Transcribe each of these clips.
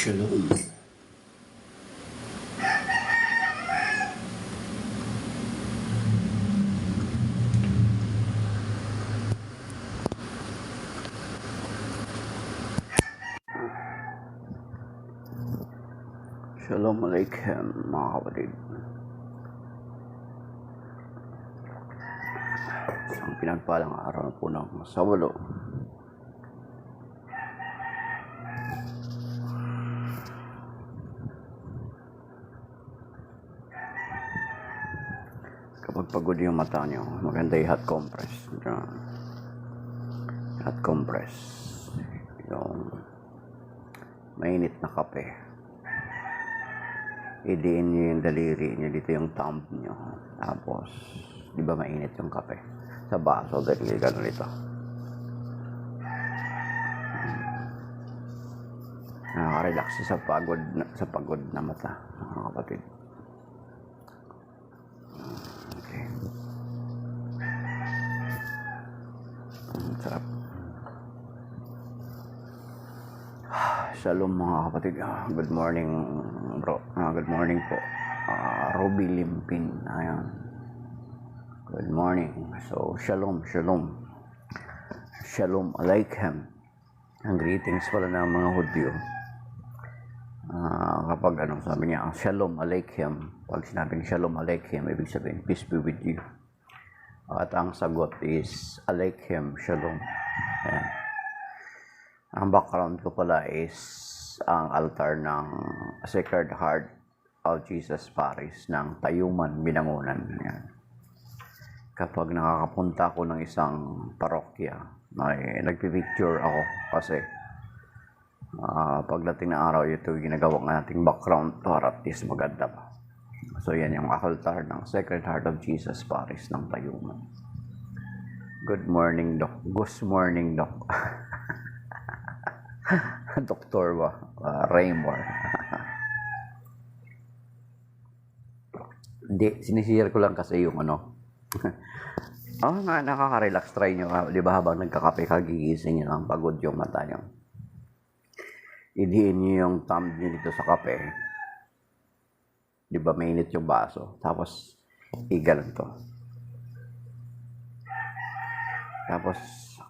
Shalom. Shalom Alaikum mga kapatid. Isang pinagpalang araw po ng Sabado. Kapag pagod yung mata nyo, maganda yung hot compress. Hot compress. Yung mainit na kape. Idiin nyo yung daliri nyo, dito yung thumb nyo. Tapos, di ba mainit yung kape? Sa baso, dahil gano'n ito. Nakaka-relax sa pagod na mata, mga kapatid. Okay. Sarap. Shalom mga kapatid. Good morning bro. Good morning po. Ruby Limpin. Ayan. Good morning. So, shalom. Shalom Alaikum. Ang greetings pala ng mga Hudyo. Kapag sabi niya, Shalom Alaikum. Pag sinabing Shalom Alaikum, ibig sabihin, peace be with you. At ang sagot is Alaikum Shalom. Ayan. Ang background ko pala is ang altar ng Sacred Heart of Jesus Parish ng Tayuman, Binangonan. Yan. Kapag nakakapunta ako ng isang parokya, nagpipicture ako kasi pagdating na araw, ito ginagawa ng ating background para at least maganda pa. So yan yung altar ng Sacred Heart of Jesus Parish ng Tayuman. Good morning, Doc. Good morning, Doc. Doktor ba? Raymore. Hindi, sinishare ko lang kasi yung nga, nakaka-relax. Try nyo. Di ba habang nagkakape, kagigising nyo lang, pagod yung mata nyo. Idiin nyo yung thumb nyo dito sa kape. Di ba mainit yung baso? Tapos, igalan to. Tapos,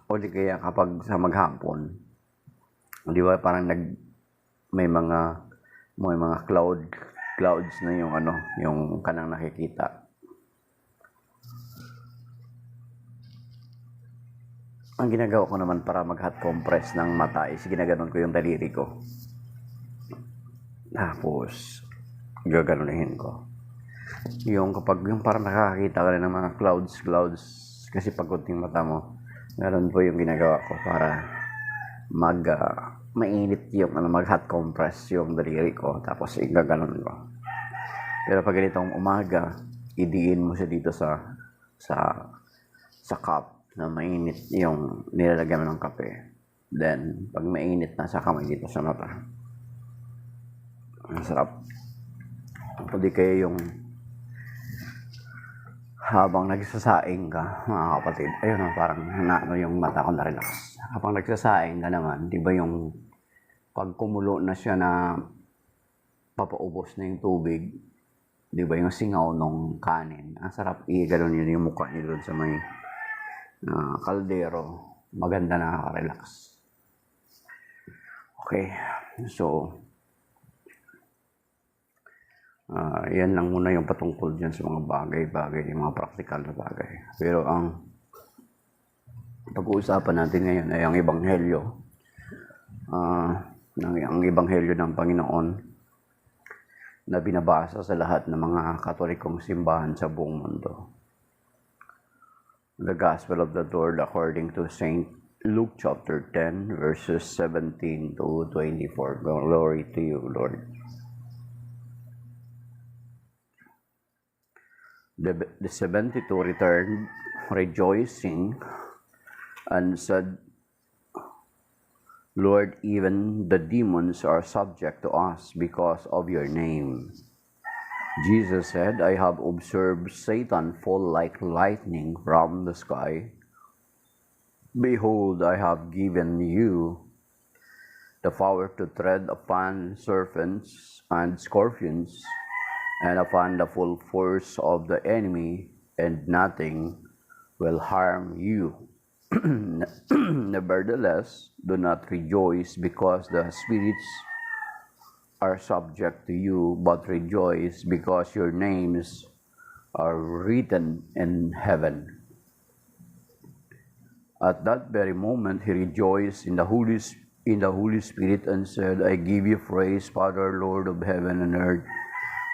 uli kaya kapag sa maghapon, di ba parang may mga clouds na yung kanang nakikita. Ang ginagawa ko naman para mag-hot compress ng mata is ginaganon ko yung daliri ko. Tapos gaganunin ko. Yung kapag yung parang nakakita ka rin ng mga clouds kasi pagod yung mata mo. Meron po yung ginagawa ko para mainit yung mag-hot compress yung daliri ko, tapos igaganon ko. Pero pag ganitong umaga, idiin mo siya dito sa cup na mainit yung nilalagyan mo ng kape. Then pag mainit na, saka may dito sa mata. Ang sarap. O di kayo yung habang nagsasaing ka, mga kapatid, ayun parang yung mata ko na-relax. Habang nagsasaing ka naman, di ba yung pag kumulo na siya na papaubos na yung tubig, di ba yung singaw nung kanin, ang sarap i-gano'n yun yung mukha niyo doon sa may kaldero. Maganda, nakaka-relax. Okay, so yan lang muna yung patungkol dyan sa mga bagay, yung mga practical na bagay. Pero ang pag-uusapan natin ngayon ay ang ebanghelyo. Ang ebanghelyo ng Panginoon na binabasa sa lahat ng mga Katolikong simbahan sa buong mundo. The Gospel of the Lord according to Saint Luke chapter 10 verses 17 to 24. Glory to you, Lord. The 72 returned, rejoicing, and said, Lord, even the demons are subject to us because of your name. Jesus said, I have observed Satan fall like lightning from the sky. Behold, I have given you the power to tread upon serpents and scorpions, and upon the full force of the enemy, and nothing will harm you. Nevertheless, do not rejoice because the spirits are subject to you, but rejoice because your names are written in heaven. At that very moment he rejoiced in the Holy Spirit and said, I give you praise, Father, Lord of heaven and earth,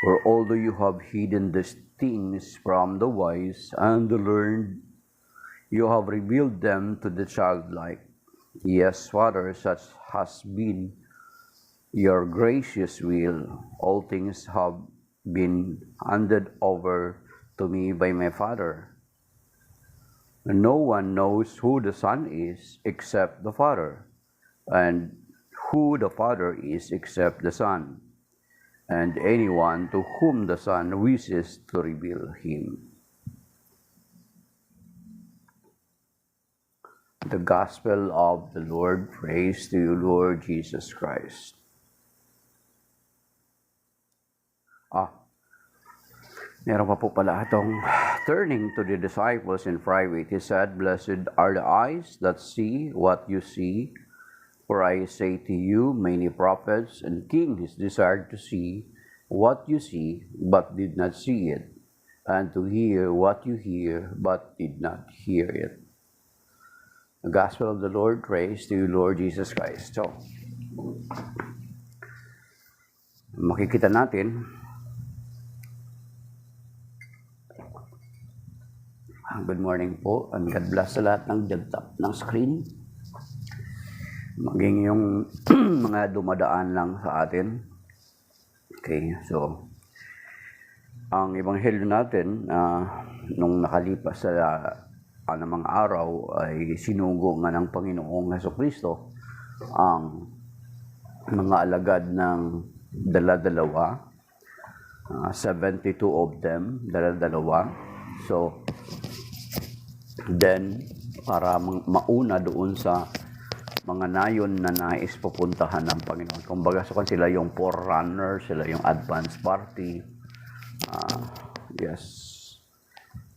for although you have hidden these things from the wise and the learned, you have revealed them to the childlike. Yes, Father, such has been your gracious will. All things have been handed over to me by my Father. No one knows who the Son is except the Father, and who the Father is except the Son, and anyone to whom the Son wishes to reveal him. The Gospel of the Lord. Praise to you, Lord Jesus Christ. Meron pa po pala itong turning to the disciples in private. He said, Blessed are the eyes that see what you see. For I say to you, many prophets and kings desired to see what you see, but did not see it, and to hear what you hear, but did not hear it. The Gospel of the Lord. Praise to you, Lord Jesus Christ. So, makikita natin, good morning po, and God bless sa lahat ng dagtap ng screen. Maging yung mga dumadaan lang sa atin. Okay, so, ang ebanghelyo natin, nung nakalipas sa mga araw, ay sinugo nga ng Panginoong Hesukristo ang mga alagad ng dala-dalawa, 72 of them, dala-dalawa. So, then, para mauna doon sa mga nayon na nais pupuntahan ng Panginoon. Kumbaga, so sila yung forerunner, sila yung advance party. Yes.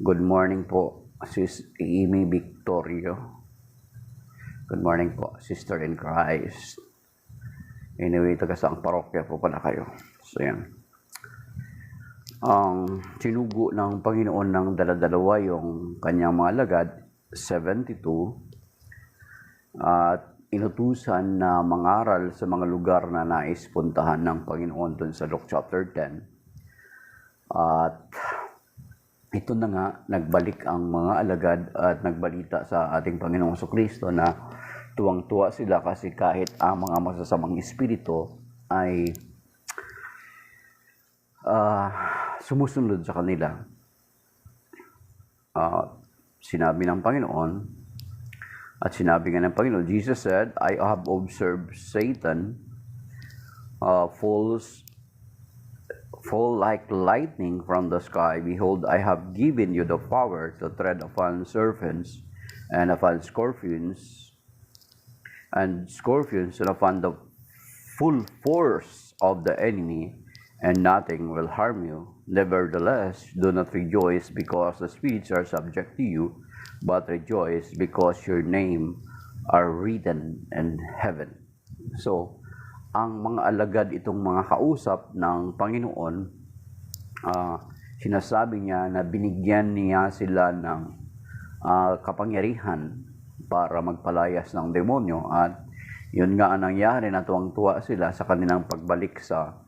Good morning po, Sis Amy Victorio. Good morning po, Sister in Christ. Anyway, taga saang parokya po pala kayo. So, yan. Ang sinugo ng Panginoon ng dala-dalawa yung kanyang mga alagad, 72, at inutusan na mangaral sa mga lugar na nais puntahan ng Panginoon dun sa Luke chapter 10. At ito na nga, nagbalik ang mga alagad at nagbalita sa ating Panginoong Jesucristo na tuwang-tuwa sila kasi kahit ang mga masasamang espiritu ay sumusunod sa kanila. Sinabi ng Panginoon, at sinabi nga ng Panginoon, Jesus said, I have observed Satan fall like lightning from the sky. Behold, I have given you the power to tread upon serpents and upon scorpions, and upon the full force of the enemy, and nothing will harm you. Nevertheless, do not rejoice because the spirits are subject to you, but rejoice because your name are written in heaven. So, ang mga alagad, itong mga kausap ng Panginoon, sinasabi niya na binigyan niya sila ng kapangyarihan para magpalayas ng demonyo. At yun nga ang nangyari, na tuwang-tuwa sila sa kanilang pagbalik sa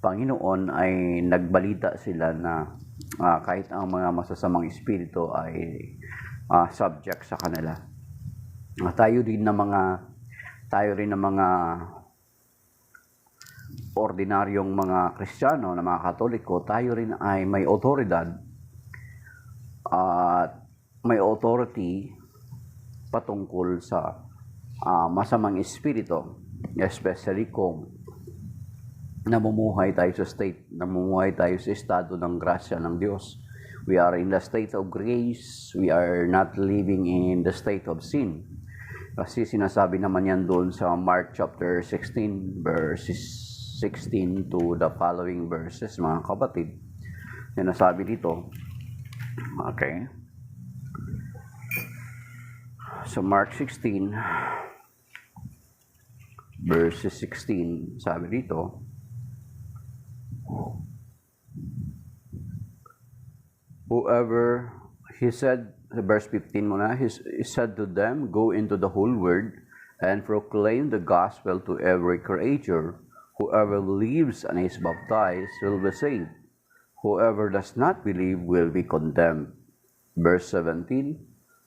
Panginoon, ay nagbalita sila na kahit ang mga masasamang espiritu ay subject sa kanila. Tayo rin na mga ordinaryong mga Kristiyano, na mga Katoliko, tayo rin ay may otoridad at may authority patungkol sa masamang espiritu, especially kung namumuhay tayo sa estado ng grasya ng Diyos. We are in the state of grace. We are not living in the state of sin. Kasi sinasabi naman yan doon sa Mark chapter 16 verses 16 to the following verses, mga kapatid. Sinasabi dito, okay, so Mark 16 verses 16, sabi dito, whoever, he said, verse 15 muna, he said to them, go into the whole world and proclaim the gospel to every creature. Whoever believes and is baptized will be saved. Whoever does not believe will be condemned. Verse 17,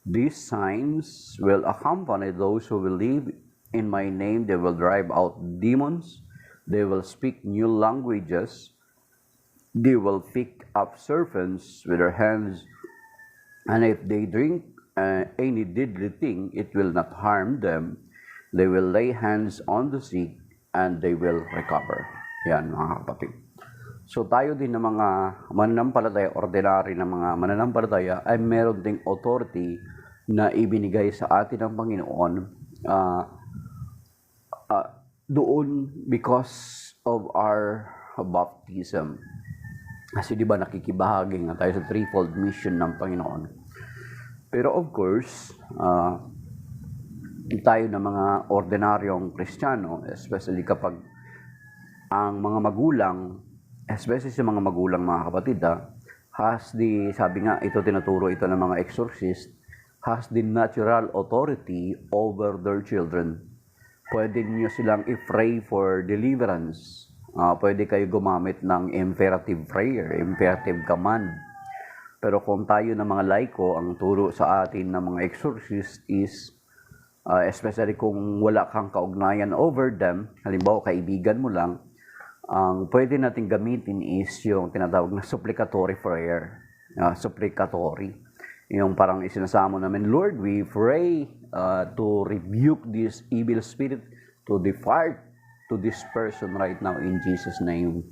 these signs will accompany those who believe. In my name they will drive out demons. They will speak new languages. They will pick up serpents with their hands. And if they drink any deadly thing, it will not harm them. They will lay hands on the sick and they will recover. Yan, mga kapatid. So tayo din ng mga mananampalataya, ordinary na mga mananampalataya, ay meron ding authority na ibinigay sa atin ng Panginoon doon because of our baptism. Kasi di ba nakikibahagi nga tayo sa threefold mission ng Panginoon. Pero of course, tayo na mga ordinaryong Kristiyano, especially kapag ang mga magulang, especially sa mga magulang, mga kapatid, sabi nga, ito tinuturo ito ng mga exorcist, has the natural authority over their children. Pwede niyo silang i-pray for deliverance. Pwede kayo gumamit ng imperative prayer, imperative command. Pero kung tayo na mga laiko, ang turo sa atin ng mga exorcist is, especially kung wala kang kaugnayan over them, halimbawa kaibigan mo lang, ang pwede natin gamitin is yung tinatawag na supplicatory prayer. Supplicatory. Yung parang isinasamo namin, Lord, we pray to rebuke this evil spirit, to depart to this person right now in Jesus' name.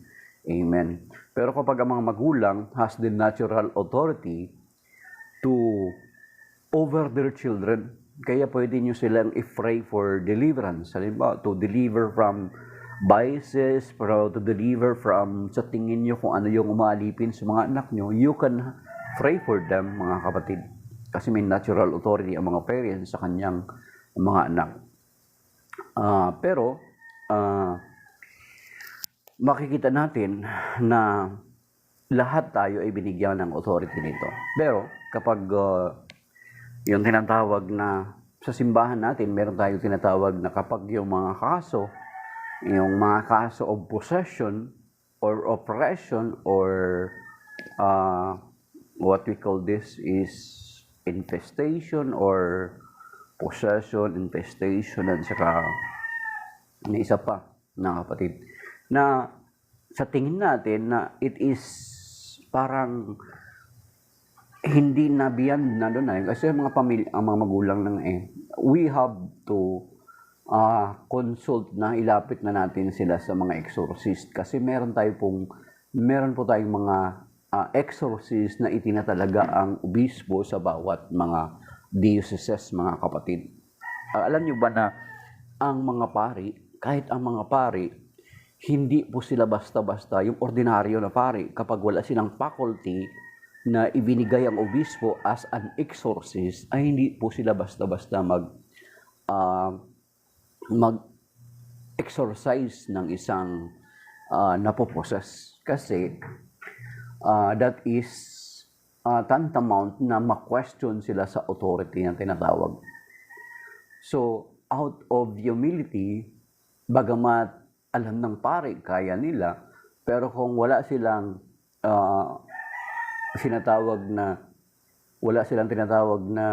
Amen. Pero kapag ang mga magulang has the natural authority to over their children, kaya pwede nyo silang i-pray for deliverance. Halimbawa, to deliver from biases, to deliver from sa tingin nyo kung ano yung umalipin sa mga anak nyo, you can pray for them, mga kapatid. Kasi may natural authority ang mga parents sa kanyang mga anak. Pero, makikita natin na lahat tayo ay binigyan ng authority nito. Pero kapag yung tinatawag na sa simbahan natin, meron tayong tinatawag na kapag yung mga kaso of possession or oppression or what we call this is infestation or possession, infestation, at saka may isa pa na kapatid, na sa tingin natin na it is parang hindi na beyond na doon na kasi mga pamilya, ang mga magulang ng we have to consult na, ilapit na natin sila sa mga exorcist kasi meron po tayong mga exorcist na itinatalaga ang obispo sa bawat mga dioceses, mga kapatid. Alam niyo ba na ang mga pari, kahit ang mga pari, hindi po sila basta-basta yung ordinaryo na pari. Kapag wala silang faculty na ibinigay ang obispo as an exorcist, ay hindi po sila basta-basta mag-exorcise ng isang napoposes. Kasi that is tantamount na ma-question sila sa authority na tinatawag. So, out of humility, bagamat alam ng pare, kaya nila, pero kung wala silang tinatawag na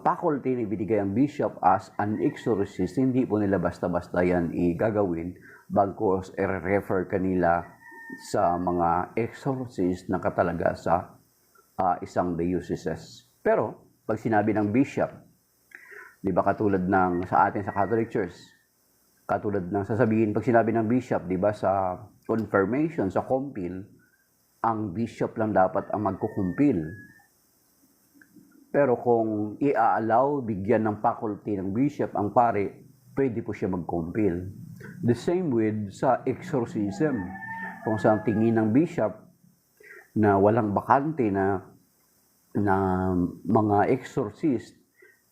faculty na ibinigay ang bishop as an exorcist, hindi po nila basta-basta yan igagawin, bagkos i-refer kanila sa mga exorcist na katalaga sa isang dioceses. Pero, pag sinabi ng bishop, di ba katulad ng sa atin sa Catholic Church, katulad ng sasabihin, pag sinabi ng bishop, di ba sa confirmation, sa compil, ang bishop lang dapat ang magkukumpil. Pero kung i-allow, bigyan ng faculty ng bishop ang pare, pwede po siya mag-compel. The same with sa exorcism. Kung sa tingin ng bishop na walang bakante na mga exorcist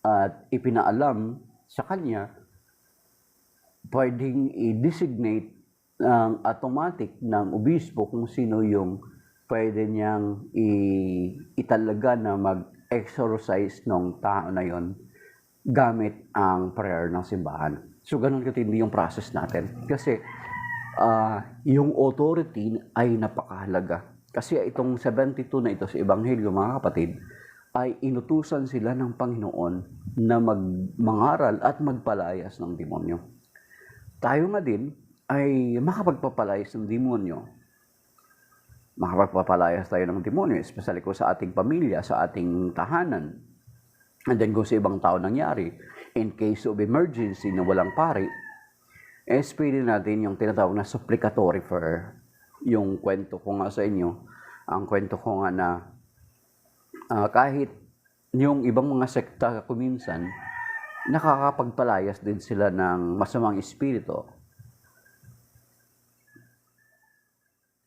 at ipinaalam sa kanya, pwedeng i-designate ng automatic ng obispo kung sino yung pwede niyang italaga na mag-exorcise ng tao na yon gamit ang prayer ng simbahan. So, ganun katindi yung process natin. Kasi, yung authority ay napakahalaga. Kasi itong 72 na ito sa Ebanghelyo, mga kapatid, ay inutusan sila ng Panginoon na mangaral at magpalayas ng demonyo. Tayo nga din ay makapagpapalayas ng demonyo. Makapagpapalayas tayo ng demonyo, especially kung sa ating pamilya, sa ating tahanan. And then kung sa ibang tao nangyari, in case of emergency na walang pari, pwede natin yung tinatawag na supplicatory prayer. Yung kwento ko nga sa inyo, ang kwento ko nga na kahit yung ibang mga sekta kuminsan, nakakapagpalayas din sila ng masamang espiritu.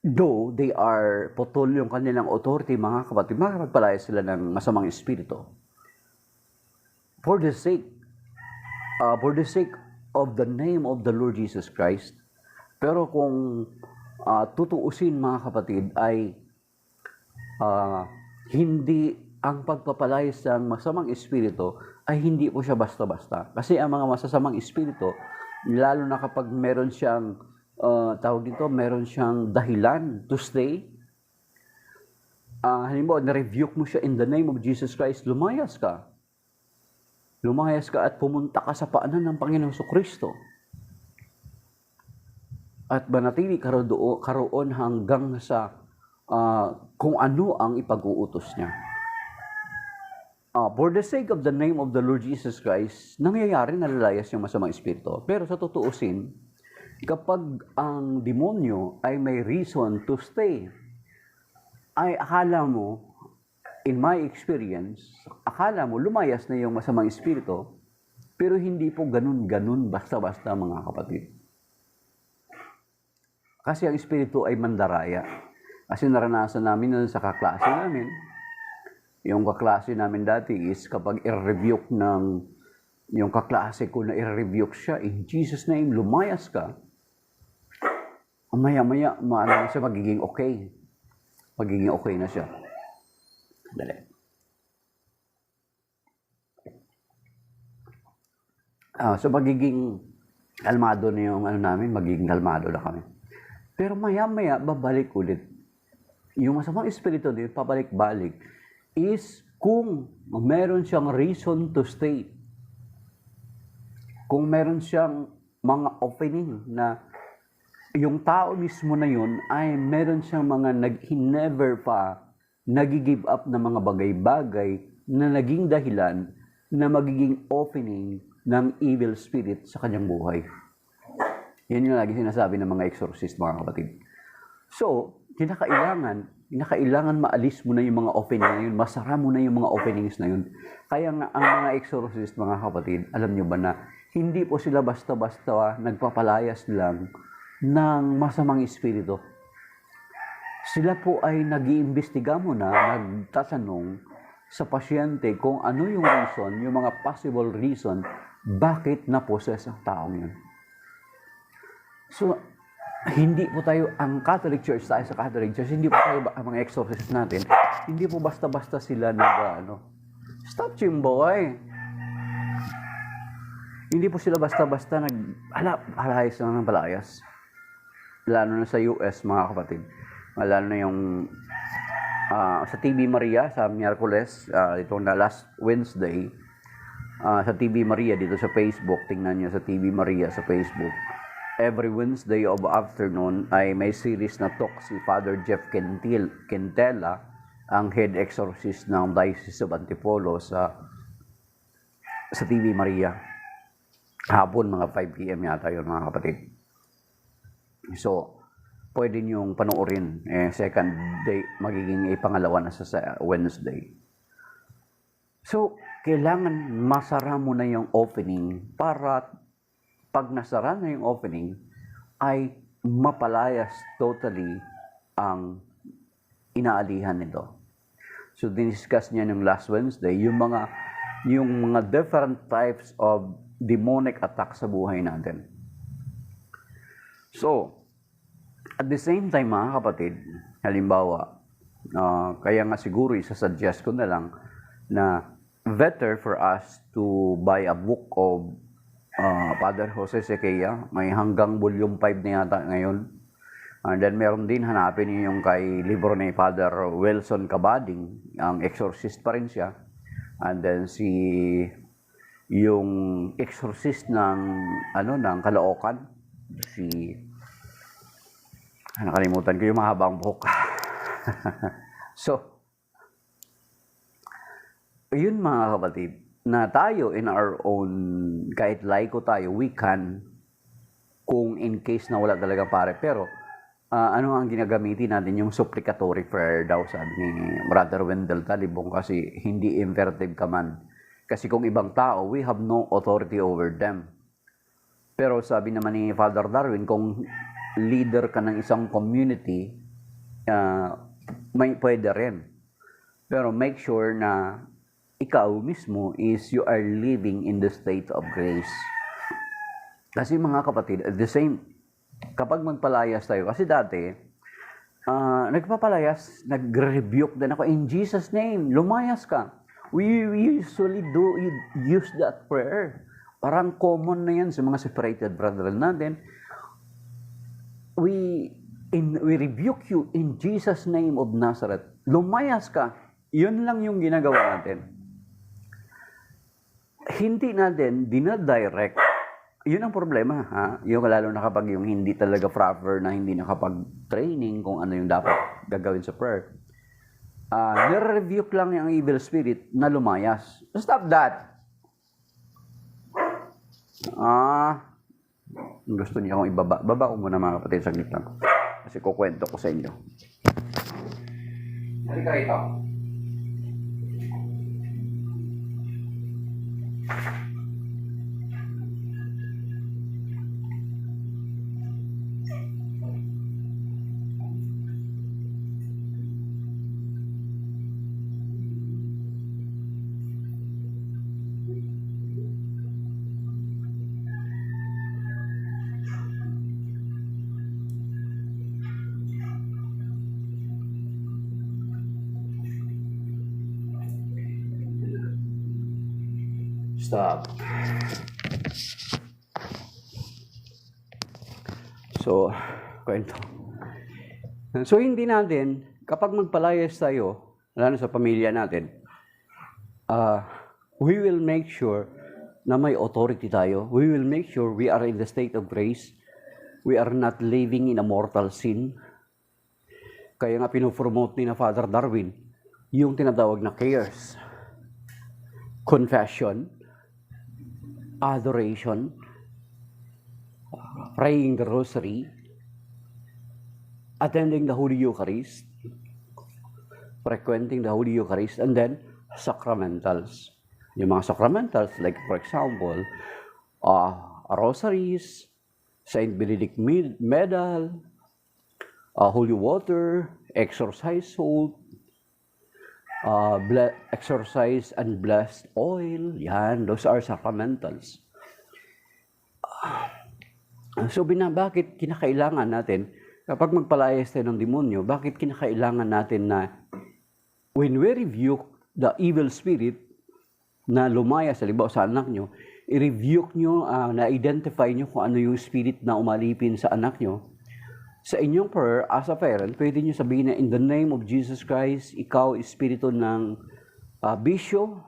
Though they are putol yung kanilang authority, mga kapatid, makakapagpalayas sila ng masamang espiritu. For the sake of the name of the Lord Jesus Christ. Pero kung tutuusin, mga kapatid, ay hindi ang pagpapalayas ng masamang espiritu ay hindi po siya basta-basta. Kasi ang mga masasamang espiritu, lalo na kapag meron siyang meron siyang dahilan to stay. Halimbawa, na-rebuke mo siya in the name of Jesus Christ, lumayas ka. Lumayas ka at pumunta ka sa paanan ng Panginoong Kristo. At manatili karoon hanggang sa kung ano ang ipag-uutos niya. For the sake of the name of the Lord Jesus Christ, nangyayari nalalayas yung masamang espiritu. Pero sa tutuusin, kapag ang demonyo ay may reason to stay, ay akala mo, in my experience, akala mo lumayas na yung masamang espiritu, pero hindi po ganun-ganun basta-basta, mga kapatid. Kasi ang espiritu ay mandaraya. Kasi naranasan namin sa kaklase namin, yung kaklase namin dati is kapag i-rebuke ng yung kaklase ko na i-rebuke siya, in Jesus' name, lumayas ka, maya-maya, siya magiging okay. Magiging okay na siya. Dali. So magiging kalmado na yung namin, magiging kalmado na kami. Pero maya-maya, babalik ulit. Yung masamang espiritu din, pabalik-balik, is kung meron siyang reason to stay. Kung meron siyang mga opening na yung tao mismo na yun ay meron siyang mga never pa nag-give up na mga bagay-bagay na naging dahilan na magiging opening ng evil spirit sa kanyang buhay. Yan yung lagi sinasabi ng mga exorcist, mga kapatid. So, kinakailangan maalis mo na yung mga opening na yun, masara mo na yung mga openings na yun. Kaya nga, ang mga exorcist, mga kapatid, alam nyo ba na hindi po sila basta-basta nagpapalayas lang ng masamang espiritu. Sila po ay nag-iimbestiga muna, nagtatanong sa pasyente kung ano yung reason, yung mga possible reason, bakit na-possess ang taong yun. So, hindi po tayo, ang Catholic Church, tayo sa Catholic Church, hindi po tayo, ang mga exorcists natin, hindi po basta-basta sila stop chimboy. Hindi po sila basta-basta palayas lang ng palayas. Lalo na sa US, mga kapatid. Lalo na yung sa TV Maria, sa Miyerkules, itong na last Wednesday, sa TV Maria, dito sa Facebook, tingnan nyo sa TV Maria sa Facebook. Every Wednesday of afternoon ay may series na talk si Father Jeff Quintela, ang head exorcist ng Diocese of Antipolo sa TV Maria. Hapon, mga 5 p.m. yata yun, mga kapatid. So, pwede niyong panoorin. Second day, magiging pangalawa na sa Wednesday. So, kailangan masara mo na yung opening para pag nasara na yung opening, ay mapalayas totally ang inaalihan nito. So, diniscuss niya nung last Wednesday, yung mga different types of demonic attack sa buhay natin. So, at the same time, mga kapatid, halimbawa, kaya nga siguro isasuggest ko na lang na better for us to buy a book of Father Jose Sequeia. May hanggang volume 5 na yata ngayon. And then meron din, hanapin niyo yung kay libro ni Father Wilson Cabading, ang exorcist pa rin siya. And then yung exorcist ng Caloocan, nakalimutan ko yung mahabang buhok. So, yun mga kapatid, na tayo in our own, kahit laiko tayo, we can, kung in case na wala talaga pare. Pero, ano ang ginagamitin natin? Yung supplicatory prayer daw, sabi ni Brother Wendell Talibong, kasi hindi imperative command. Kasi kung ibang tao, we have no authority over them. Pero sabi naman ni Father Darwin, kung leader ka ng isang community, may pwede rin. Pero make sure na ikaw mismo is you are living in the state of grace. Kasi mga kapatid, at the same, kapag magpalayas tayo, kasi dati, nagpapalayas, nag-rebuke din ako, in Jesus' name, lumayas ka. We usually use that prayer. Parang common na yan sa mga separated brethren natin. We rebuke you in Jesus' name of Nazareth. Lumayas ka. Yun lang yung ginagawa natin. Hindi natin dinadirect. Yun ang problema, ha? Yung lalo na kapag yung hindi talaga proper na hindi nakapag-training kung ano yung dapat gagawin sa prayer. Nire-rebuke lang yung evil spirit na lumayas. Stop that! Gusto niya akong ibaba. Baba ko muna mga kapatid, saglit lang. Kasi kukwento ko sa inyo. Halika rito. Stop. So, kwento. So, hindi natin, kapag magpalayas tayo, lalo sa pamilya natin, we will make sure na may authority tayo. We will make sure we are in the state of grace. We are not living in a mortal sin. Kaya nga pinopromote ni na Father Darwin yung tinatawag na cares. Confession, adoration, praying the rosary, attending the Holy Eucharist, frequenting the Holy Eucharist, and then sacramentals. Yung mga sacramentals, like for example, rosaries, Saint Benedict Medal, holy water, exorcise salt, exorcise and blessed oil, yan, those are sacramentals. So, bakit kinakailangan natin, kapag magpalayas tayo ng demonyo, bakit kinakailangan natin na when we rebuke the evil spirit na lumayas, halimbawa sa anak nyo, i-rebuke nyo, na-identify nyo kung ano yung spirit na umalipin sa anak nyo. Sa inyong prayer, as a parent, pwede nyo sabihin na in the name of Jesus Christ, ikaw, espiritu ng bisyo,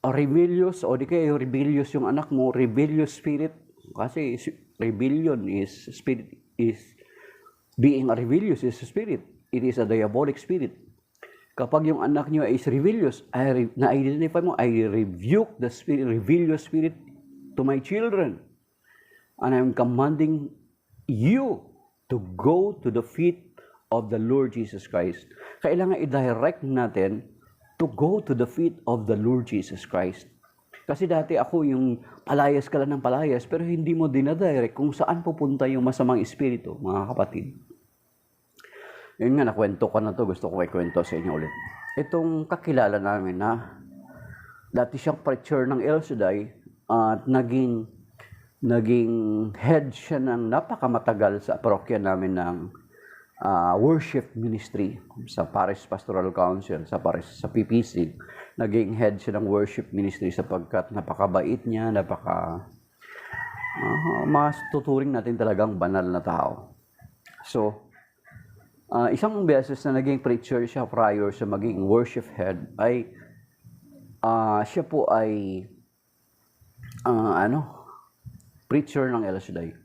rebellious, o di kayo rebellious yung anak mo, rebellious spirit, kasi rebellion is spirit, is being a rebellious is a spirit. It is a diabolic spirit. Kapag yung anak nyo is rebellious, na-identify mo, I rebuke the spirit, rebellious spirit to my children. And I'm commanding you to go to the feet of the Lord Jesus Christ. Kailangan i-direct natin to go to the feet of the Lord Jesus Christ. Kasi dati ako yung palayas ka lang ng palayas, pero hindi mo dinadirect kung saan pupunta yung masamang espiritu, mga kapatid. Yun nga, nakwento ko na to, gusto ko ikwento sa inyo ulit. Itong kakilala namin na dati siyang preacher ng El Shaddai at naging head siya ng napakamatagal sa parokya namin ng worship ministry sa Parish Pastoral Council, sa PPC. Naging head siya ng worship ministry sapagkat napakabait niya, mas tuturing natin talagang banal na tao. So, isang beses na naging preacher siya prior sa maging worship head ay siya po ay preacher ng El Shaddai.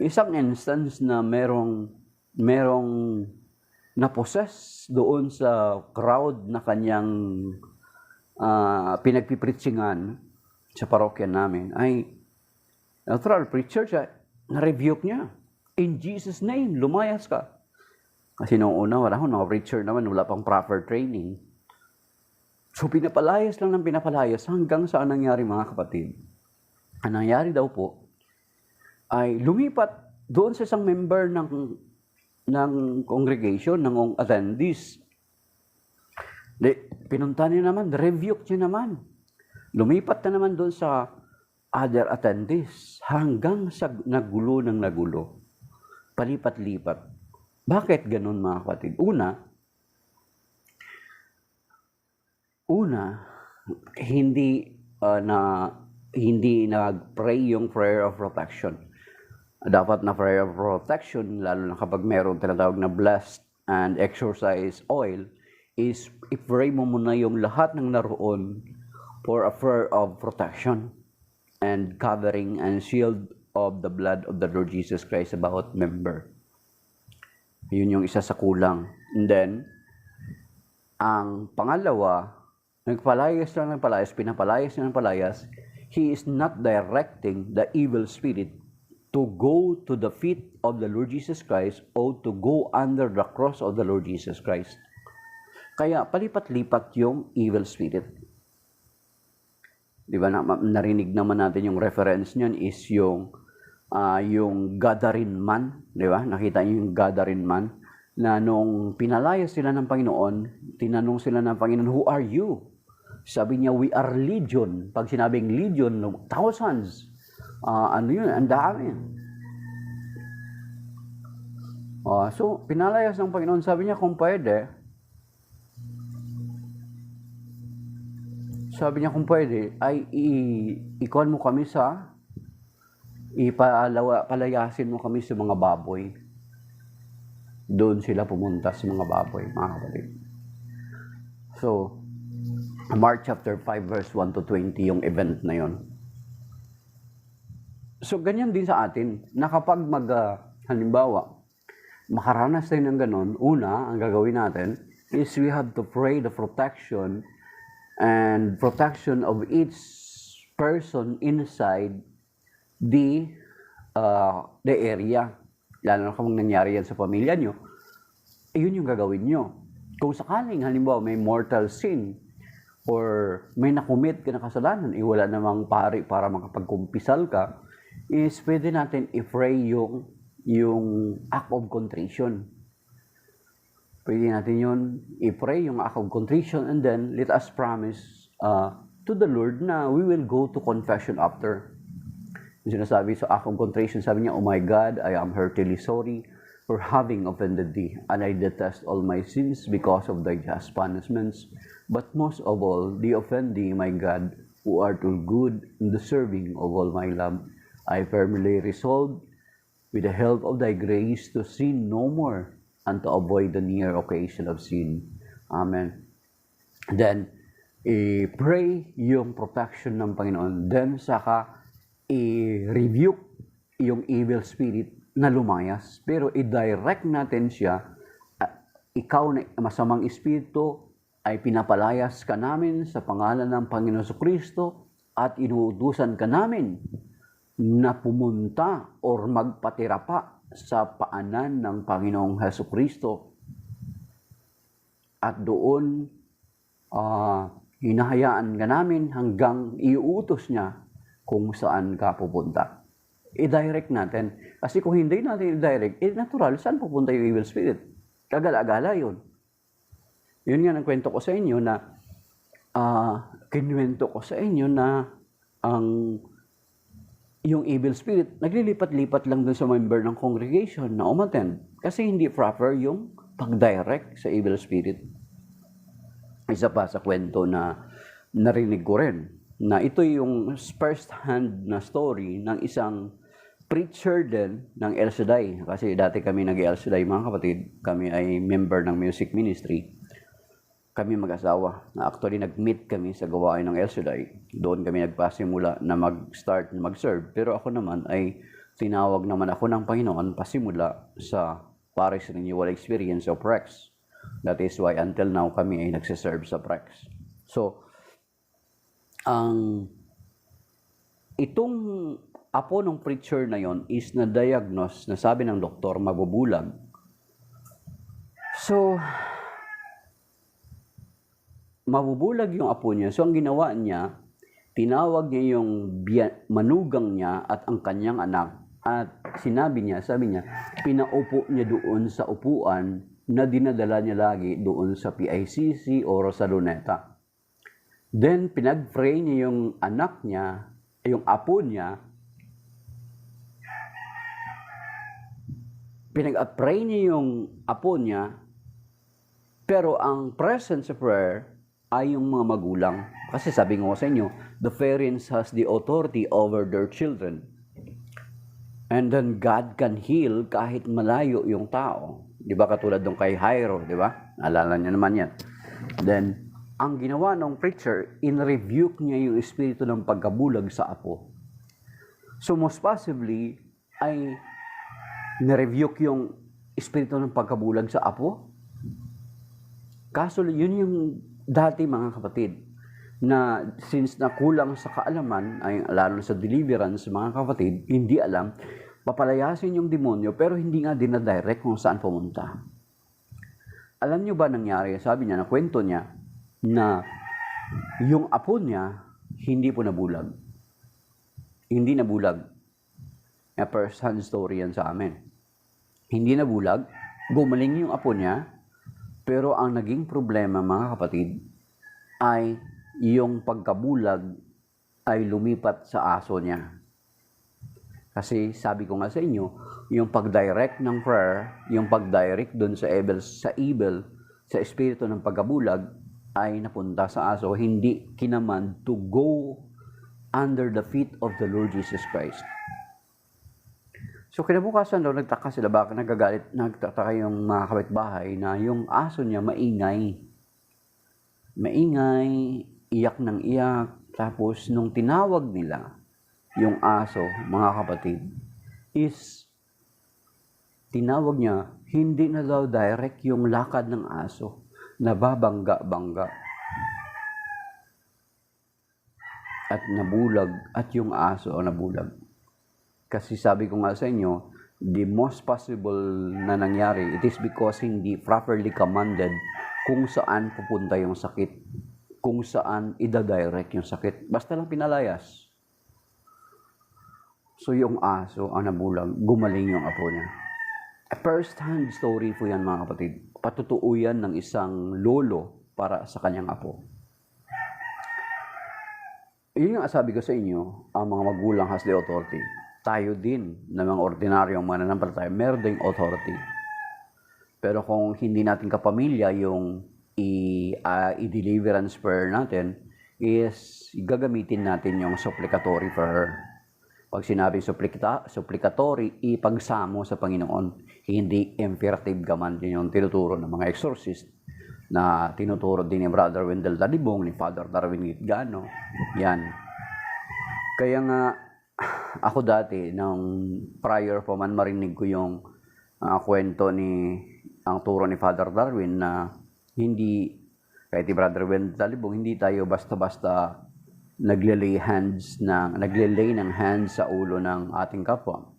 Isang instance na merong na-possess doon sa crowd na kanyang pinagpipreachingan sa parokya namin ay natural preacher siya, na-rebuke niya. In Jesus' name, lumayas ka. Kasi noong una, wala akong mga preacher naman, wala pang proper training. So pinapalayas lang ng pinapalayas hanggang saan nangyari, mga kapatid. Ang nangyari daw po ay lumipat doon sa isang member ng congregation, ng attendees. Pinunta niya naman, rebuke niya naman. Lumipat na naman doon sa other attendees hanggang sa nagulo. Palipat-lipat. Bakit ganun, mga kapatid? Una, hindi nag-pray yung prayer of protection. Dapat na prayer of protection, lalo na kapag meron tinatawag na blessed and exorcise oil, is i-pray mo muna yung lahat ng naroon for a prayer of protection and covering and shield of the blood of the Lord Jesus Christ about member. Yun yung isa sa kulang. And then, ang pangalawa, nagpalayas lang ng palayas, pinapalayas ng palayas, he is not directing the evil spirit to go to the feet of the Lord Jesus Christ or to go under the cross of the Lord Jesus Christ. Kaya palipat-lipat yung evil spirit. Di ba, narinig naman natin yung reference niyan is yung Gadarene man, di ba? Nakita niyo yung Gadarene man na nung pinalayas sila ng Panginoon, tinanong sila ng Panginoon, "Who are you?" Sabi niya, "We are legion." Pag sinabing legion, thousands. Yun? Ang dami. So, pinalayas ng Panginoon. Sabi niya, kung pwede, ay ikuan mo kami palayasin mo kami sa mga baboy. Doon sila pumunta sa mga baboy, mga kapatid. So, Mark chapter 5 verse 1 to 20 yung event na yon. So, ganyan din sa atin, na kapag halimbawa, makaranas tayo ng ganon, una, ang gagawin natin is we have to pray the protection of each person inside the area. Lalo na kung nangyari yan sa pamilya nyo, yun yung gagawin nyo. Kung sakaling, halimbawa, may mortal sin or may nakumit ka na kasalanan, wala namang pari para makapagkumpisal ka, is pwede natin i-pray yung act of contrition. Pwede natin yun i-pray yung act of contrition, and then let us promise to the Lord na we will go to confession after. Yung sinasabi sa act of contrition, sabi niya, "Oh my God, I am heartily sorry for having offended thee, and I detest all my sins because of thy just punishments. But most of all, the offend thee, my God, who art all good and deserving of all my love. I firmly resolved, with the help of thy grace, to sin no more, and to avoid the near occasion of sin." Amen. Then, i-pray yung protection ng Panginoon. Then, saka, i-rebuke yung evil spirit na lumayas. Pero, i-direct natin siya, ikaw na masamang espiritu, ay pinapalayas ka namin sa pangalan ng Panginoon Kristo at inuutusan ka namin na pumunta or magpatira pa sa paanan ng Panginoong Hesus Kristo. At doon hinahayaan ka namin hanggang iuutos niya kung saan ka pupunta. I-direct natin. Kasi kung hindi natin i-direct, natural, saan pupunta yung evil spirit? Kagala-gala yun. Yun nga ang kwento ko sa inyo na kinuwento ko sa inyo na yung evil spirit, naglilipat-lipat lang dun sa member ng congregation na umattend. Kasi hindi proper yung pag-direct sa evil spirit. Isa pa sa kwento na narinig ko rin, na ito yung first-hand na story ng isang preacher din ng El Shaddai. Kasi dati kami nag-El Shaddai, mga kapatid. Kami ay member ng music ministry. Kami mag-asawa. Actually, nag-meet kami sa gawain ng El Shaddai. Doon kami nagpasimula na mag-start na mag-serve. Pero ako naman ay tinawag naman ako ng Panginoon pasimula sa Parish Renewal Experience o PREX. That is why until now kami ay nagsiserve sa PREX. So, itong apo ng preacher na yon is na-diagnose na sabi ng doktor mabubulag. So, mabubulag yung apo niya. So, ang ginawa niya, tinawag niya yung manugang niya at ang kanyang anak. At sabi niya, pinaupo niya doon sa upuan na dinadala niya lagi doon sa PICC o sa Luneta. Then, pinag-pray niya yung anak niya, yung apo niya, pinag-pray niya yung apo niya, pero ang presence of prayer ay yung mga magulang. Kasi sabi ko sa inyo, the parents has the authority over their children. And then God can heal kahit malayo yung tao. Di ba katulad nung kay Jairo, di ba? Alala niyo naman yan. Then, ang ginawa ng preacher, in-rebuke niya yung espiritu ng pagkabulag sa apo. So most possibly, ay na-rebuke yung espiritu ng pagkabulag sa apo. Kaso yun yung dati mga kapatid, na since nakulang sa kaalaman, ay lalo sa deliverance mga kapatid, hindi alam, papalayasin yung demonyo pero hindi nga dinadirect kung saan pumunta. Alam nyo ba nangyari? Sabi niya, na kwento niya, na yung apo niya, hindi po nabulag. Hindi nabulag. First-hand story yan sa amin. Hindi nabulag, gumaling yung apo niya, pero ang naging problema mga kapatid, ay yung pagkabulag ay lumipat sa aso niya. Kasi sabi ko nga sa inyo, yung pag-direct ng prayer, yung pag-direct dun sa evil, sa espiritu ng pagkabulag, ay napunta sa aso, hindi kinaman to go under the feet of the Lord Jesus Christ. So kinabukasan daw, nagtaka sila, baka nagtataka yung mga kapitbahay na yung aso niya maingay. Maingay, iyak ng iyak. Tapos nung tinawag nila yung aso, mga kapatid, is tinawag niya, hindi na daw direct yung lakad ng aso. Nababangga-bangga. At nabulag, at yung aso nabulag. Kasi sabi ko nga sa inyo, the most possible na nangyari, it is because hindi properly commanded kung saan pupunta yung sakit, kung saan ida-direct yung sakit. Basta lang pinalayas. So yung aso ang nabulag, gumaling yung apo niya. First-hand story po yan mga kapatid. Patutuo yan ng isang lolo para sa kanyang apo. Yun yung sabi ko sa inyo, ang mga magulang has the authority. Tayo din na mga ordinaryong mananampalataya, meron ding authority. Pero kung hindi natin kapamilya yung i-deliverance prayer natin, is gagamitin natin yung supplicatory prayer. Pag sinabing supplicatory, ipagsamo sa Panginoon. Hindi imperative gaman. Yun yung tinuturo ng mga exorcist na tinuturo din ni Brother Wendell Talibong, ni Father Darwin Gitgano. Yan. Kaya nga, ako dati, nang prior pa man marinig ko yung kwento ang turo ni Father Darwin na hindi, kahit ni Brother Wendell Talibong, hindi tayo basta-basta naglelay ng hands sa ulo ng ating kapwa.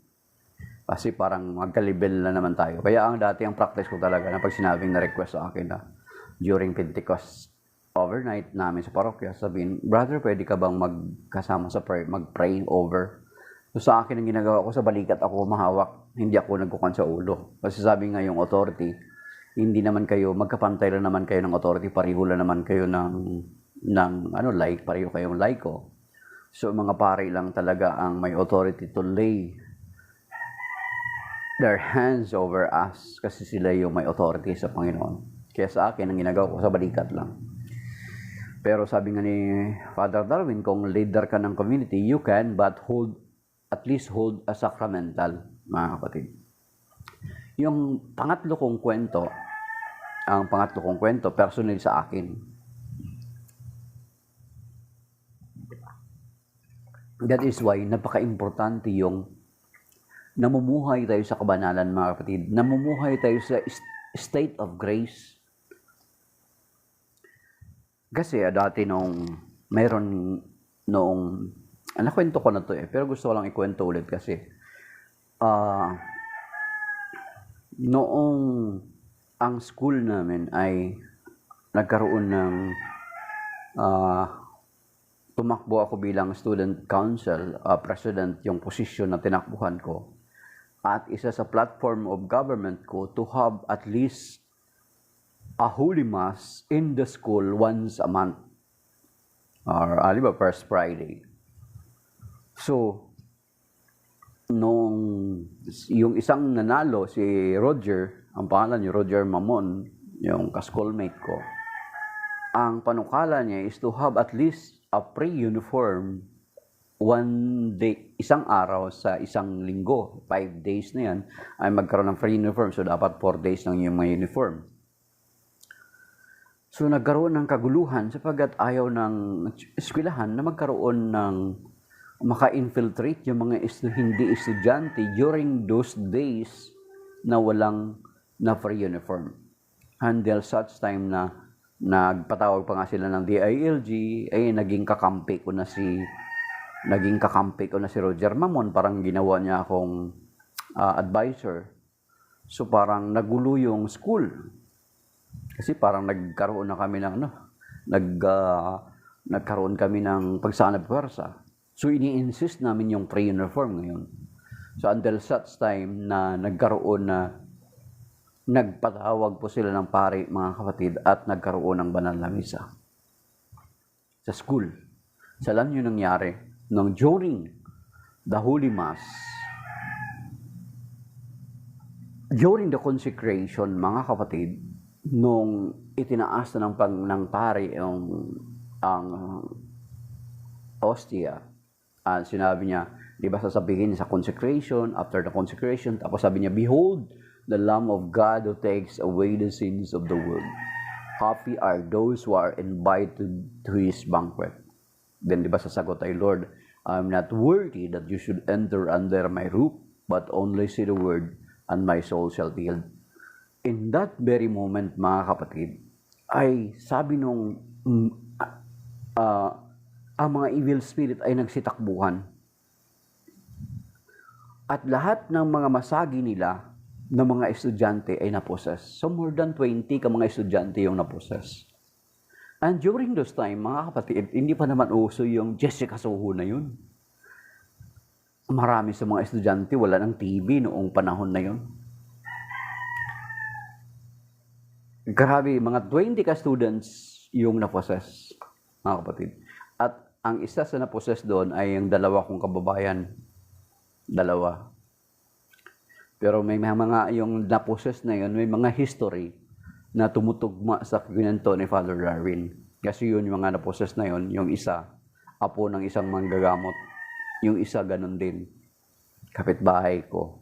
Kasi parang magkalibel na naman tayo. Kaya ang practice ko talaga na pag sinabing na-request sa akin na during Pentecost overnight namin sa parokya, sabihin, brother, pwede ka bang magkasama sa prayer, mag-pray over? So sa akin, ang ginagawa ko sa balikat ako mahawak, hindi ako nagkukan sa ulo. Kasi sabi nga yung authority, hindi naman kayo, magkapantay lang naman kayo ng authority, pareho lang naman kayo pareho kayong laiko. So mga pare lang talaga ang may authority to lay their hands over us kasi sila yung may authority sa Panginoon. Kaya sa akin, ang ginagawa ko sa balikat lang. Pero sabi nga ni Father Darwin, kung leader ka ng community, you can but at least hold a sacramental, mga kapatid. Yung pangatlo kong kwento, personal sa akin. That is why napaka-importante yung namumuhay tayo sa kabanalan, mga kapatid. Namumuhay tayo sa state of grace. Kasi dati nakwento ko na to pero gusto ko lang ikwento ulit kasi noong ang school namin ay nagkaroon ng tumakbo ako bilang student council president, yung posisyon na tinakbuhan ko, at isa sa platform of government ko to have at least a Holy Mass in the school once a month. Or, first Friday. So, yung isang nanalo, si Roger, ang pangalan niya, Roger Mamon, yung ka-schoolmate ko, ang panukala niya is to have at least a pre-uniform one day, isang araw sa isang linggo, 5 days na yan, ay magkaroon ng free uniform. So, dapat 4 days lang yung may uniform. So, nagkaroon ng kaguluhan sapagkat ayaw ng eskwelahan na magkaroon ng maka-infiltrate yung mga hindi estudyante during those days na walang na free uniform. Until such time na nagpatawag pa nga sila ng DILG, naging kakampi ko na si Roger Mamon, parang ginawa niya akong advisor. So, parang nagulo yung school. Kasi parang nagkaroon kami ng pagsanib pwersa. So, ini-insist namin yung pre-uniform ngayon. So, until such time na nagpatawag po sila ng pari, mga kapatid, at nagkaroon ng banal na misa sa school. So, alam nyo nangyari, during the Holy Mass, during the consecration, mga kapatid, nung itinaas na ng pari ang hostia, sinabi niya, di ba sasabihin sa consecration, after the consecration, tapos sabi niya, behold, the Lamb of God who takes away the sins of the world. Happy are those who are invited to His banquet. Then, di ba sasagot ay, Lord, I'm not worthy that you should enter under my roof, but only say the word, and my soul shall be healed. In that very moment, mga kapatid, ay sabi ang mga evil spirit ay nagsitakbuhan. At lahat ng mga masagi nila ng mga estudyante ay naposes. So more than 20 ka mga estudyante yung naposes. And during those time, mga kapatid, hindi pa naman uso yung Jessica Soho na yun. Marami sa mga estudyante wala ng TV noong panahon na yun. Grabe, mga 20 ka students yung naposes, mga kapatid. At ang isa sa naposes doon ay yung dalawa kong kababayan. Dalawa. Pero may mga, yung naposes na yun, may mga history na tumutugma sa kwento ni Father Darwin. Kasi yun, yung mga naposes na yun, yung isa, apo ng isang manggagamot. Yung isa, ganun din. Kapitbahay ko.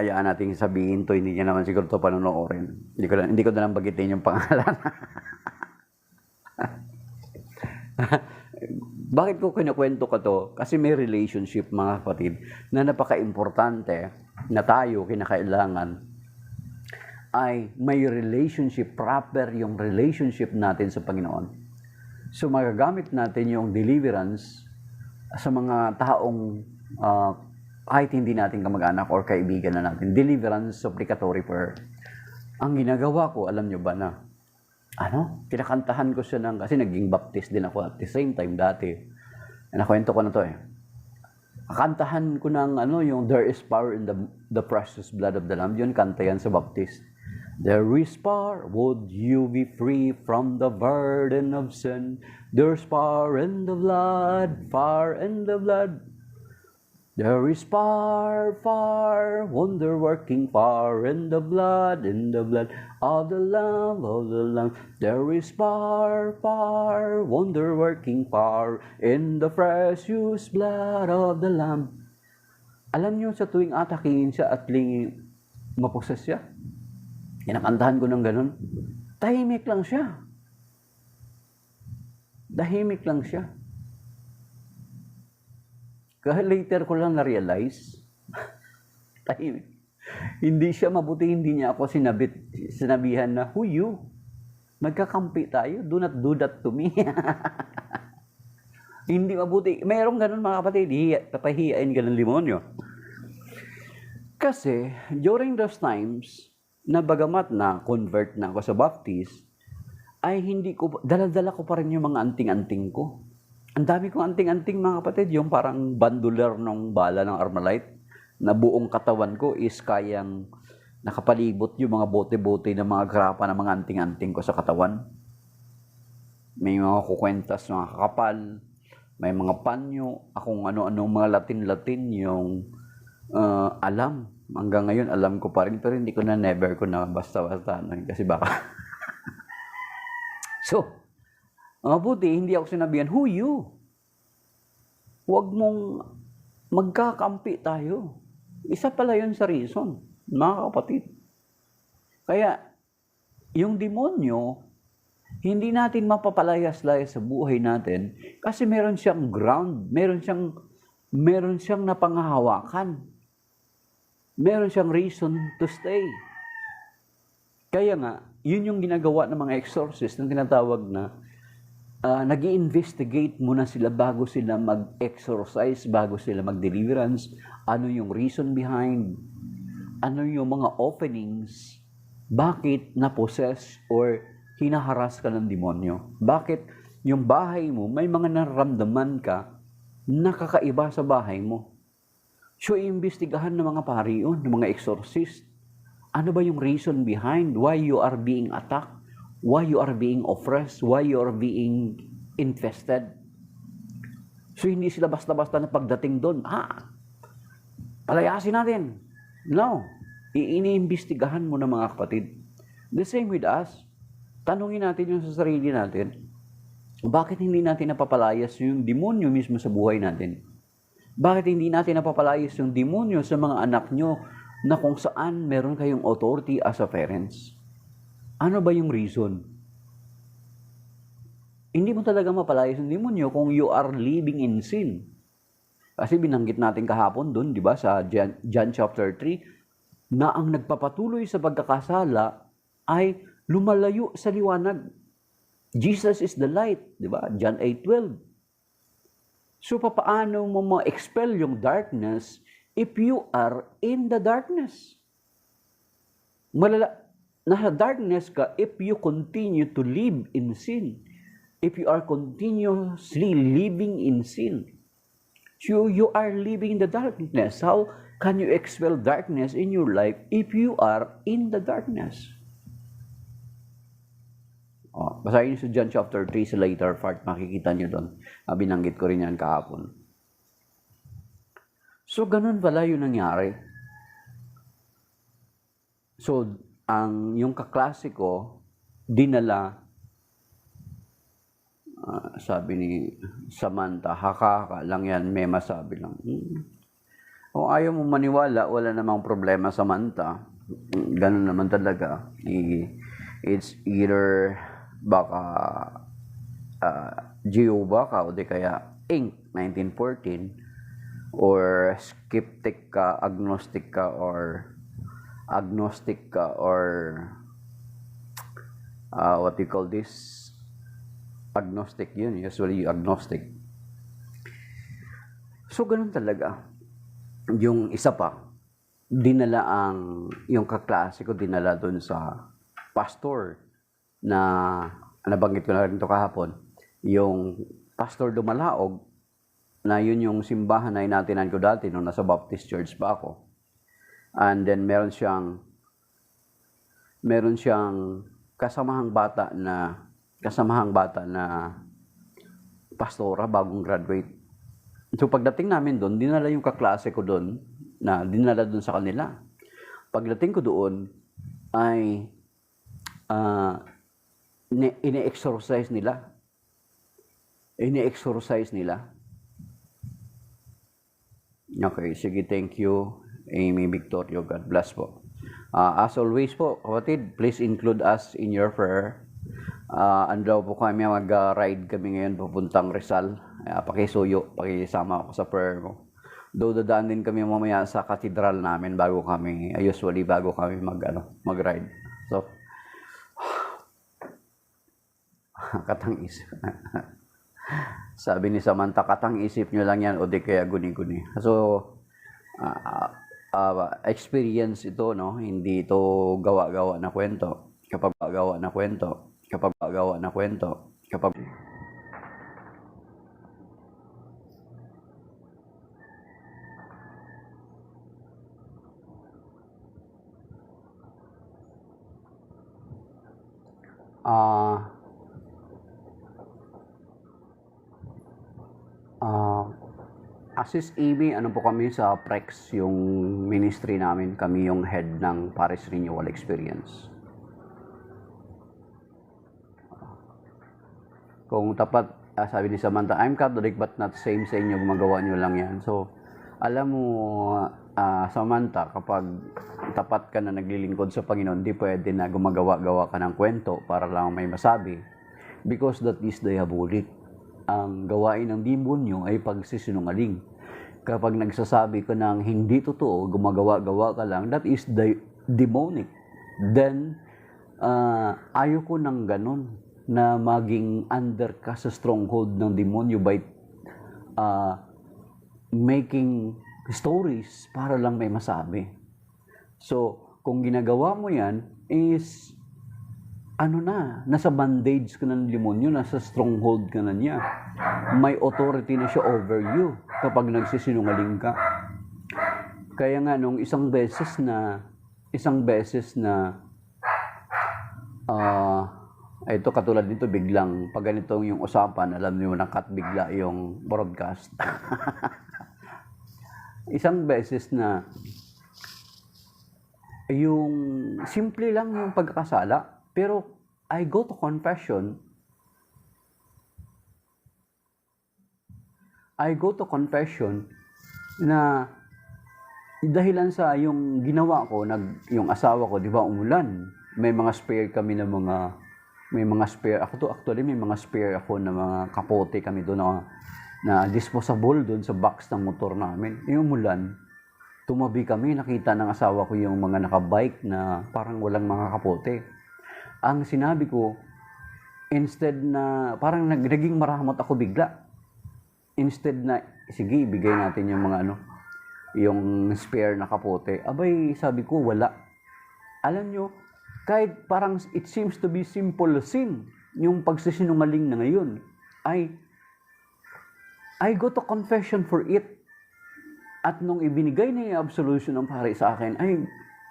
Hayaan natin sabihin to, hindi niya naman siguro to panonoorin. Hindi ko na lang bagitin yung pangalan. Bakit ko kinukwento ko to? Kasi may relationship, mga kapatid, na napaka-importante na tayo kinakailangan ay may relationship, proper yung relationship natin sa Panginoon. So magagamit natin yung deliverance sa mga taong kahit hindi natin kamag-anak or kaibigan na natin. Deliverance, supplicatory prayer. Ang ginagawa ko, alam nyo ba na? kinakantahan ko siya kasi naging baptist din ako at the same time dati. Nakwento ko na to eh. Kantahan ko ng yung there is power in the precious blood of the Lamb. Yun, kanta yan sa baptist. There is power, would you be free from the burden of sin? There's power in the blood, fire in the blood. There is power, wonder-working power in the blood of the Lamb. There is power, wonder-working power in the precious blood of the Lamb. Alam niyo, sa tuwing atakihin siya at maposes siya, kinakantahan ko ng ganun, tahimik lang siya. Tahimik lang siya. Kaya later ko lang na-realize, tahimik. Hindi siya mabuti, hindi niya ako sinabihan na, who you? Magkakampi tayo, do not do that to me. Hindi mabuti. Mayroong ganun mga kapatid, papahiyain ka ng demonyo. Kasi, during those times, na bagamat na convert na ako sa Baptist, ay hindi ko, dala-dala ko pa rin yung mga anting-anting ko. Ang dami kong anting-anting mga kapatid, yung parang bandular ng bala ng Armalite, na buong katawan ko is kayang nakapalibot yung mga bote-bote ng mga grapa ng mga anting-anting ko sa katawan. May mga kukwentas, mga kakapal, may mga panyo, akong ano-anong mga Latin-Latin yung alam. Hanggang ngayon, alam ko pa rin, pero hindi ko never ko na basta-basta, kasi baka. So, mabuti, hindi ako sinabihan, who you? Huwag mong magkakampi tayo. Isa pala yun sa reason, mga kapatid. Kaya, yung demonyo, hindi natin mapapalayas-layas sa buhay natin kasi meron siyang ground, meron siyang napanghahawakan. Meron siyang reason to stay. Kaya nga, yun yung ginagawa ng mga exorcist na tinatawag na nag-i-investigate muna sila bago sila mag-exorcise, bago sila mag-deliverance. Ano yung reason behind? Ano yung mga openings? Bakit na-possess or hinaharas ka ng demonyo? Bakit yung bahay mo, may mga nararamdaman ka na kakaiba sa bahay mo? So, iimbestigahan ng mga pari yun, ng mga exorcist. Ano ba yung reason behind why you are being attacked? Why you are being oppressed? Why you are being infested? So, hindi sila basta-basta na pagdating doon, palayasin natin. No. Iniimbestigahan mo ng mga kapatid. The same with us. Tanungin natin yung sa sarili natin, bakit hindi natin napapalayas yung demonyo mismo sa buhay natin? Bakit hindi natin napapalayas yung demonyo sa mga anak nyo na kung saan meron kayong authority as a parents? Ano ba yung reason? Hindi mo talaga mapalayas yung demonyo kung you are living in sin. Kasi binanggit natin kahapon dun, di ba, sa John chapter 3, na ang nagpapatuloy sa pagkakasala ay lumalayo sa liwanag. Jesus is the light, di ba? John 8:12. So, paano mo ma-expel yung darkness if you are in the darkness? Nasa darkness ka if you continue to live in sin. If you are continuously living in sin. So, you are living in the darkness. How can you expel darkness in your life if you are in the darkness? Basahin niyo sa John chapter 3 sa later part, makikita niyo doon. Binanggit ko rin yan kahapon. So, ganun pala yung nangyari. So, yung kaklase ko, dinala, sabi ni Samantha, haka lang yan, may masabi lang. Kung ayaw mo maniwala, wala namang problema, Samantha. Ganun naman talaga. It's either baka Jehovah ka o di kaya Inc. 1914 or skeptic ka, agnostic ka or what do you call this? Agnostic yun, usually agnostic. So ganun talaga. Yung isa pa, yung kaklase ko dinala doon sa pastor na nabanggit ko na rin ito kahapon, yung Pastor Dumalaog, na yun yung simbahan na inatinan ko dati nung nasa Baptist Church pa ako. And then meron siyang kasamahang bata na pastora, bagong graduate. So pagdating namin doon, dinala yung kaklase ko doon, dinala doon sa kanila. Pagdating ko doon, ay ini-exorcise nila. Okay, sige, thank you, Amy Victorio. God bless po. As always po, kapatid, please include us in your prayer. Andaw po kami, mag-ride kami ngayon papuntang Rizal. Pakisuyo, pakisama ako sa prayer mo. Though dadaan din kami mamaya sa katedral namin bago kami mag-ride. So, katang isip. Sabi ni Samantha, katang isip nyo lang yan o di kaya guni-guni. So, experience ito, no? Hindi ito gawa-gawa na kwento. Kapag gawa na kwento, Assist Amy, ano po kami sa PREX, yung ministry namin, kami yung head ng Parish Renewal Experience. Kung tapat, sabi ni Samantha, I'm Catholic but not same sa inyo, gumagawa nyo lang yan. So, alam mo, Samantha, kapag tapat ka na naglilingkod sa Panginoon, di pwede na gumagawa-gawa ka ng kwento para lang may masabi. Because that is diabolic. Ang gawain ng demonyo ay pagsisinungaling. Kapag nagsasabi ka ng hindi totoo, gumagawa-gawa ka lang, that is demonic. Then, ayoko ng ganun, na maging under ka sa stronghold ng demonyo by making stories para lang may masabi. So, kung ginagawa mo yan, is nasa bandage ka ng demonyo, nasa stronghold ka na niya. May authority na siya over you kapag nagsisinungaling ka. Kaya nga nung isang beses na ito katulad nito, biglang pag ganito yung usapan, alam niyo na cut bigla yung broadcast. Isang beses na yung simple lang yung pagkakasala, pero I go to confession na dahilan sa yung ginawa ko, yung asawa ko, di ba, umulan. May mga spare kami na may mga spare ako na mga kapote kami doon na disposable doon sa box ng motor namin. Yung umulan, tumabi kami, nakita ng asawa ko yung mga nakabike na parang walang mga kapote. Ang sinabi ko, instead na, parang naging maramot ako bigla. Instead na, sige, ibigay natin yung mga yung spare na kapote. Abay, sabi ko, wala. Alam nyo, kahit parang it seems to be simple sin, yung pagsisinungaling na ngayon, I go to confession for it. At nung ibinigay na yung absolution ng pare sa akin, ay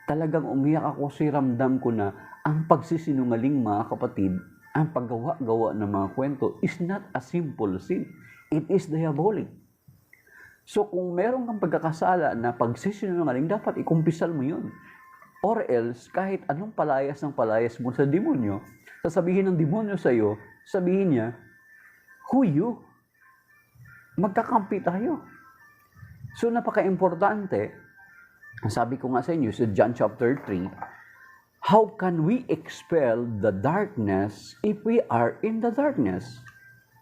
talagang umiyak ako, ramdam ko na ang pagsisinungaling, mga kapatid, ang paggawa-gawa ng mga kwento is not a simple sin. It is diabolic. So kung meron kang pagkakasala na pagsisinungaling, dapat ikumpisal mo yun. Or else, kahit anong palayas ng palayas mo sa demonyo, sasabihin ng demonyo sa iyo, sabihin niya, who you? Magkakampi tayo. So napaka-importante, sabi ko nga sa inyo sa John chapter 3, how can we expel the darkness if we are in the darkness?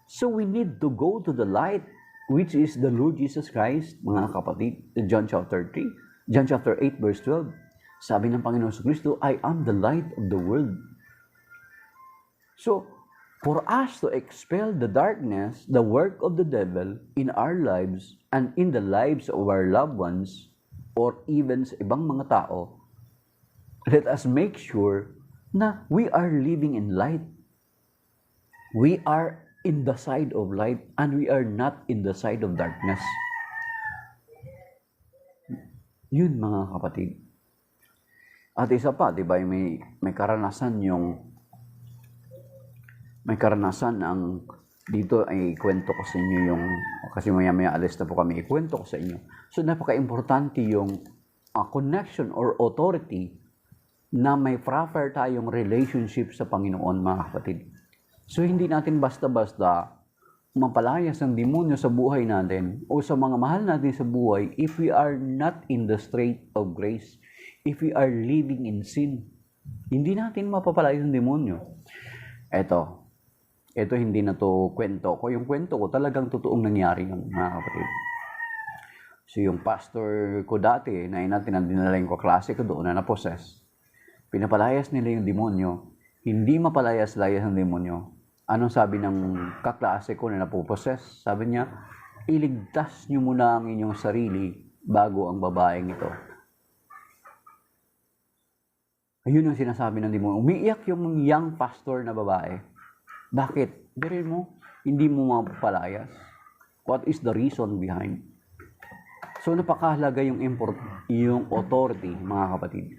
So we need to go to the light, which is the Lord Jesus Christ, mga kapatid. John chapter 3, John chapter 8 verse 12. Sabi ng Panginoon sa Kristo, I am the light of the world. So, for us to expel the darkness, the work of the devil in our lives and in the lives of our loved ones, or even sa ibang mga tao, let us make sure na we are living in light. We are in the side of light and we are not in the side of darkness. Yun mga kapatid. At isa pa, di ba, may karanasan ang dito ay kwento ko sa inyo kasi maya alis na po kami, ikwento ko sa inyo. So napaka-importante yung connection or authority na may proper tayong relationship sa Panginoon mga kapatid. So hindi natin basta-basta mapalayas ng demonyo sa buhay natin o sa mga mahal natin sa buhay if we are not in the state of grace, if we are living in sin. Hindi natin mapapalayas ng demonyo. Ito hindi na to kwento ko. Yung kwento ko talagang totoong nangyari yun, mga kapatid. So yung pastor ko dati, na dinala yung kaklase ko doon na na-possess. Pinapalayas nila yung demonyo. Hindi mapalayas-layas ng demonyo. Anong sabi ng kaklase ko na napopossess? Sabi niya, iligtas niyo muna ang inyong sarili bago ang babaeng ito. Ayun ang sinasabi ng demonyo. Umiiyak yung young pastor na babae. Bakit? Birin mo, hindi mo mapapalayas. What is the reason behind? So napakahalaga yung authority, mga kapatid.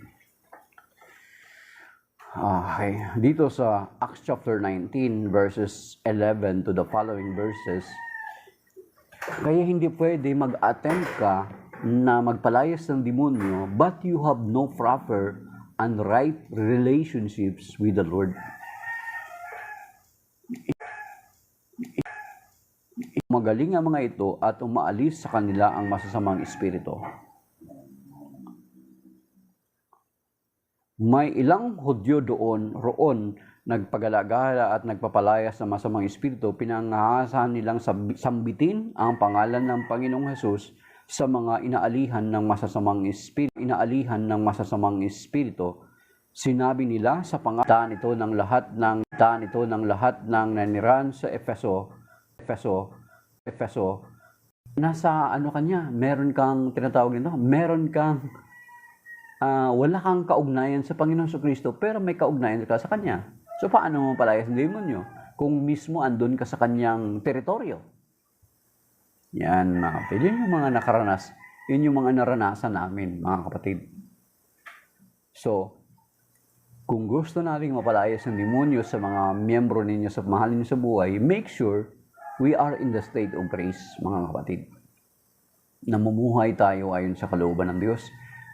Okay. Dito sa Acts chapter 19 verses 11 to the following verses, kaya hindi pwede mag-attempt ka na magpalayas ng demonyo but you have no proper and right relationships with the Lord. Magaling ang mga ito at umaalis sa kanila ang masasamang espiritu. May ilang Hudyo roon nagpagalagala at nagpapalayas ng masamang espiritu, pinangahasan nilang sambitin ang pangalan ng Panginoong Hesus sa mga inaalihan ng masasamang espiritu. Sinabi nila sa pangalan ito ng lahat ng naniran sa Efeso, nasa meron kang tinatawag nito, wala kang kaugnayan sa Panginoon Kristo, pero may kaugnayan ka sa Kanya. So, paano mo palayas ng demonyo? Kung mismo andun ka sa Kanyang teritoryo. Yan, mga kapatid. Yun yung mga nakaranas. Yun yung mga naranasan namin, mga kapatid. So, kung gusto nating mapalayas ng demonyo sa mga miyembro ninyo, sa mahal ninyo sa buhay, make sure we are in the state of grace, mga kapatid. Namumuhay tayo ayon sa kalooban ng Diyos.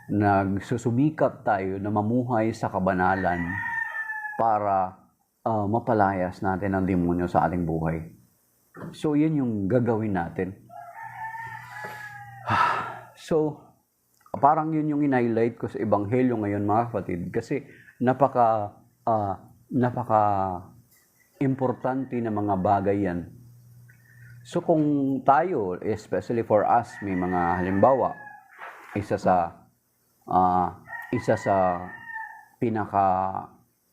Nagsusumikap tayo na mamuhay sa kabanalan para mapalayas natin ang demonyo sa ating buhay. So, yan yung gagawin natin. So, parang yun yung in-highlight ko sa Ebanghelyo ngayon, mga kapatid. Kasi napaka importante na mga bagay yan. So, kung tayo, especially for us, may mga halimbawa, isa sa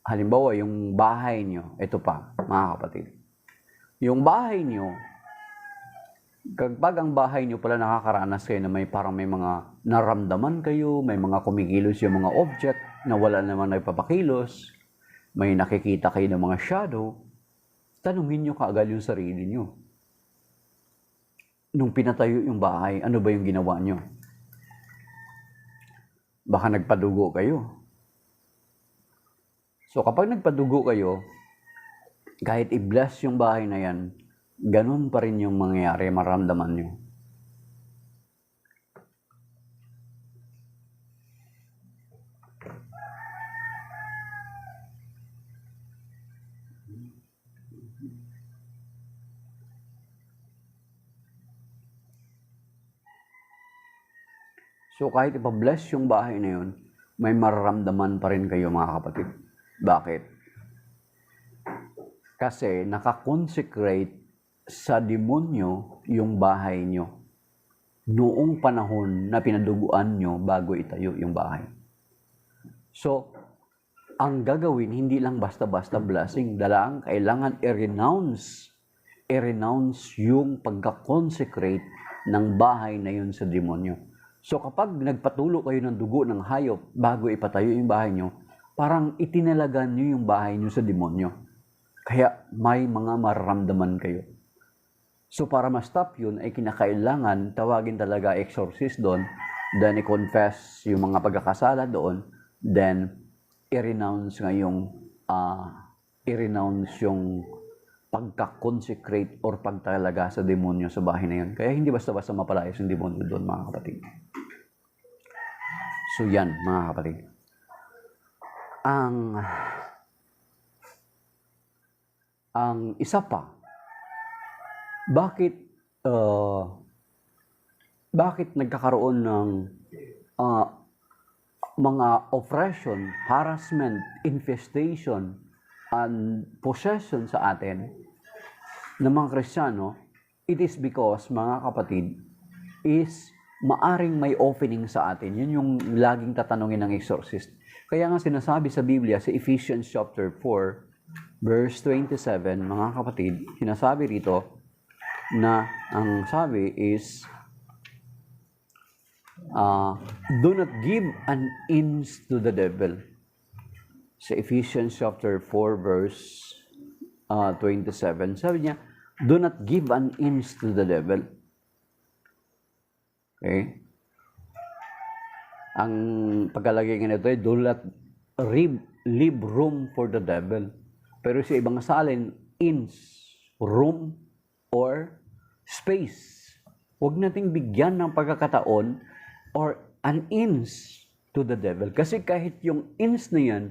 halimbawa, yung bahay nyo, ito pa, mga kapatid. Yung bahay nyo, kapag ang bahay nyo pala nakakaranas kayo na may mga naramdaman kayo, may mga kumikilos yung mga object na wala naman nagpapakilos, may nakikita kayo ng mga shadow, tanungin nyo kaagad yung sarili nyo. Nung pinatayo yung bahay, ano ba yung ginawa nyo? Baka nagpadugo kayo. So kapag nagpadugo kayo, kahit i-bless yung bahay na yan, ganun pa rin yung mangyayari, maramdaman nyo. So kahit ipa-bless yung bahay na yun, may mararamdaman pa rin kayo, mga kapatid. Bakit? Kasi naka-consecrate sa demonyo yung bahay nyo noong panahon na pinaduguan nyo bago itayo yung bahay. So, ang gagawin, hindi lang basta-basta blessing, dalang kailangan i-renounce yung pagka-consecrate ng bahay na yun sa demonyo. So kapag nagpatulo kayo ng dugo ng hayop bago ipatayo yung bahay nyo, parang itinalagan nyo yung bahay nyo sa demonyo. Kaya may mga mararamdaman kayo. So para ma-stop yun, ay kinakailangan tawagin talaga exorcist doon, then i-confess yung mga pagkakasala doon, then i-renounce yung pagka-consecrate or pagtalaga sa demonyo sa bahay na yun. Kaya hindi basta-basta mapalayas yung demonyo doon, mga kapatid. So yan, mga kapatid. Ang isa pa, bakit nagkakaroon ng mga oppression, harassment, infestation, and possession sa atin ng mga Kristiyano? It is because, mga kapatid, is maaring may opening sa atin. Yun yung laging tatanungin ng exorcist. Kaya nga sinasabi sa Biblia, sa Ephesians chapter 4, verse 27, mga kapatid, sinasabi rito na ang sabi is, do not give an inch to the devil. Sa Ephesians chapter 4, verse 27, sabi niya, do not give an inch to the devil. Okay? Ang pagkalagay nga nito ay, do not leave room for the devil. Pero sa ibang salin, inch, room, or space. Huwag nating bigyan ng pagkakataon or an inch to the devil. Kasi kahit yung inch na yan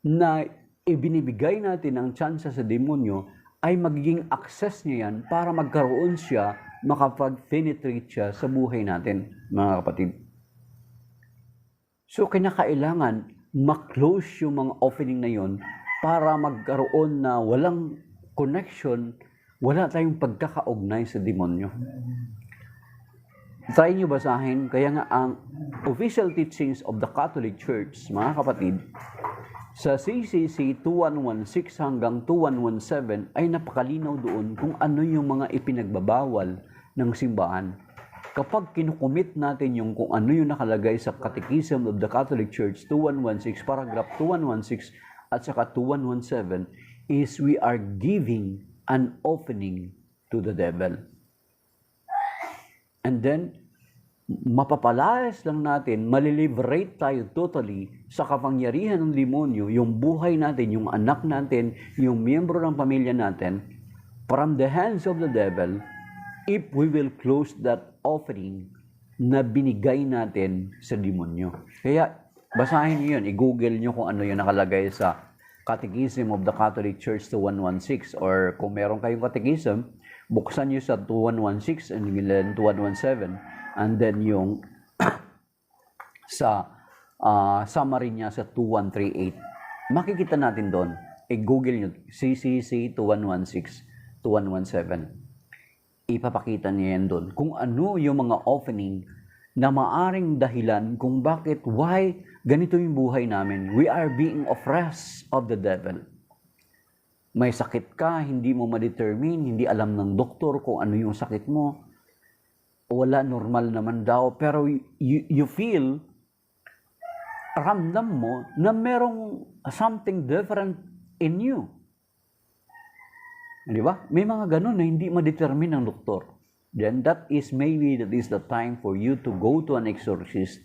na ibinibigay natin ang tsansa sa demonyo, ay magiging access niya yan para magkaroon siya, makapag-penetrate siya sa buhay natin, mga kapatid. So, kinakailangan ma-close yung mga opening na yon para magkaroon na walang connection, wala tayong pagkakaugnay sa demonyo. Try nyo basahin, kaya nga ang official teachings of the Catholic Church, mga kapatid, sa CCC 2116 hanggang 2117 ay napakalinaw doon kung ano yung mga ipinagbabawal ng simbahan. Kapag kinukumit natin yung kung ano yung nakalagay sa Catechism of the Catholic Church 2116, paragraph 2116 at saka 2117, is we are giving an opening to the devil. And then, mapapalayas lang natin, maliliberate tayo totally sa kapangyarihan ng demonyo, yung buhay natin, yung anak natin, yung miyembro ng pamilya natin, from the hands of the devil, if we will close that offering na binigay natin sa demonyo. Kaya, basahin niyo yun, i-google niyo kung ano yung nakalagay sa Catechism of the Catholic Church 2116, or kung meron kayong catechism, buksan niyo sa 2116 and then 2117, and then yung sa summary niya sa 2138. Makikita natin doon, i-google niyo, CCC 2116, 2117. Ipapakita niya yan doon kung ano yung mga opening na maaring dahilan kung bakit, why ganito yung buhay namin. We are being oppressed of the devil. May sakit ka, hindi mo ma-determine, hindi alam ng doktor kung ano yung sakit mo. Wala, normal naman daw. Pero you feel, ramdam mo na merong something different in you. Di ba? May mga ganun na hindi ma-determine ng doktor. Then that is the time for you to go to an exorcist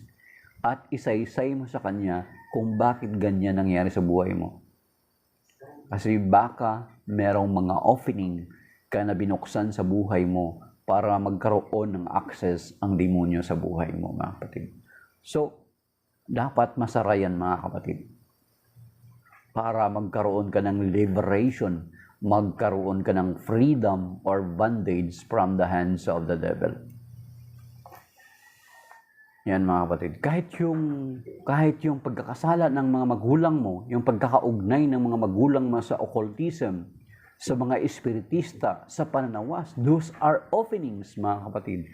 at isaysay mo sa kanya kung bakit ganyan nangyari sa buhay mo. Kasi baka merong mga opening ka na binuksan sa buhay mo para magkaroon ng access ang demonyo sa buhay mo, mga kapatid. So, dapat masarayan, mga kapatid, para magkaroon ka ng liberation, magkaroon ka ng freedom or bondage from the hands of the devil. Yan, mga kapatid. Kahit yung pagkakasala ng mga magulang mo, yung pagkakaugnay ng mga magulang mo sa occultism, sa mga espiritista, sa pananawas, those are openings, mga kapatid.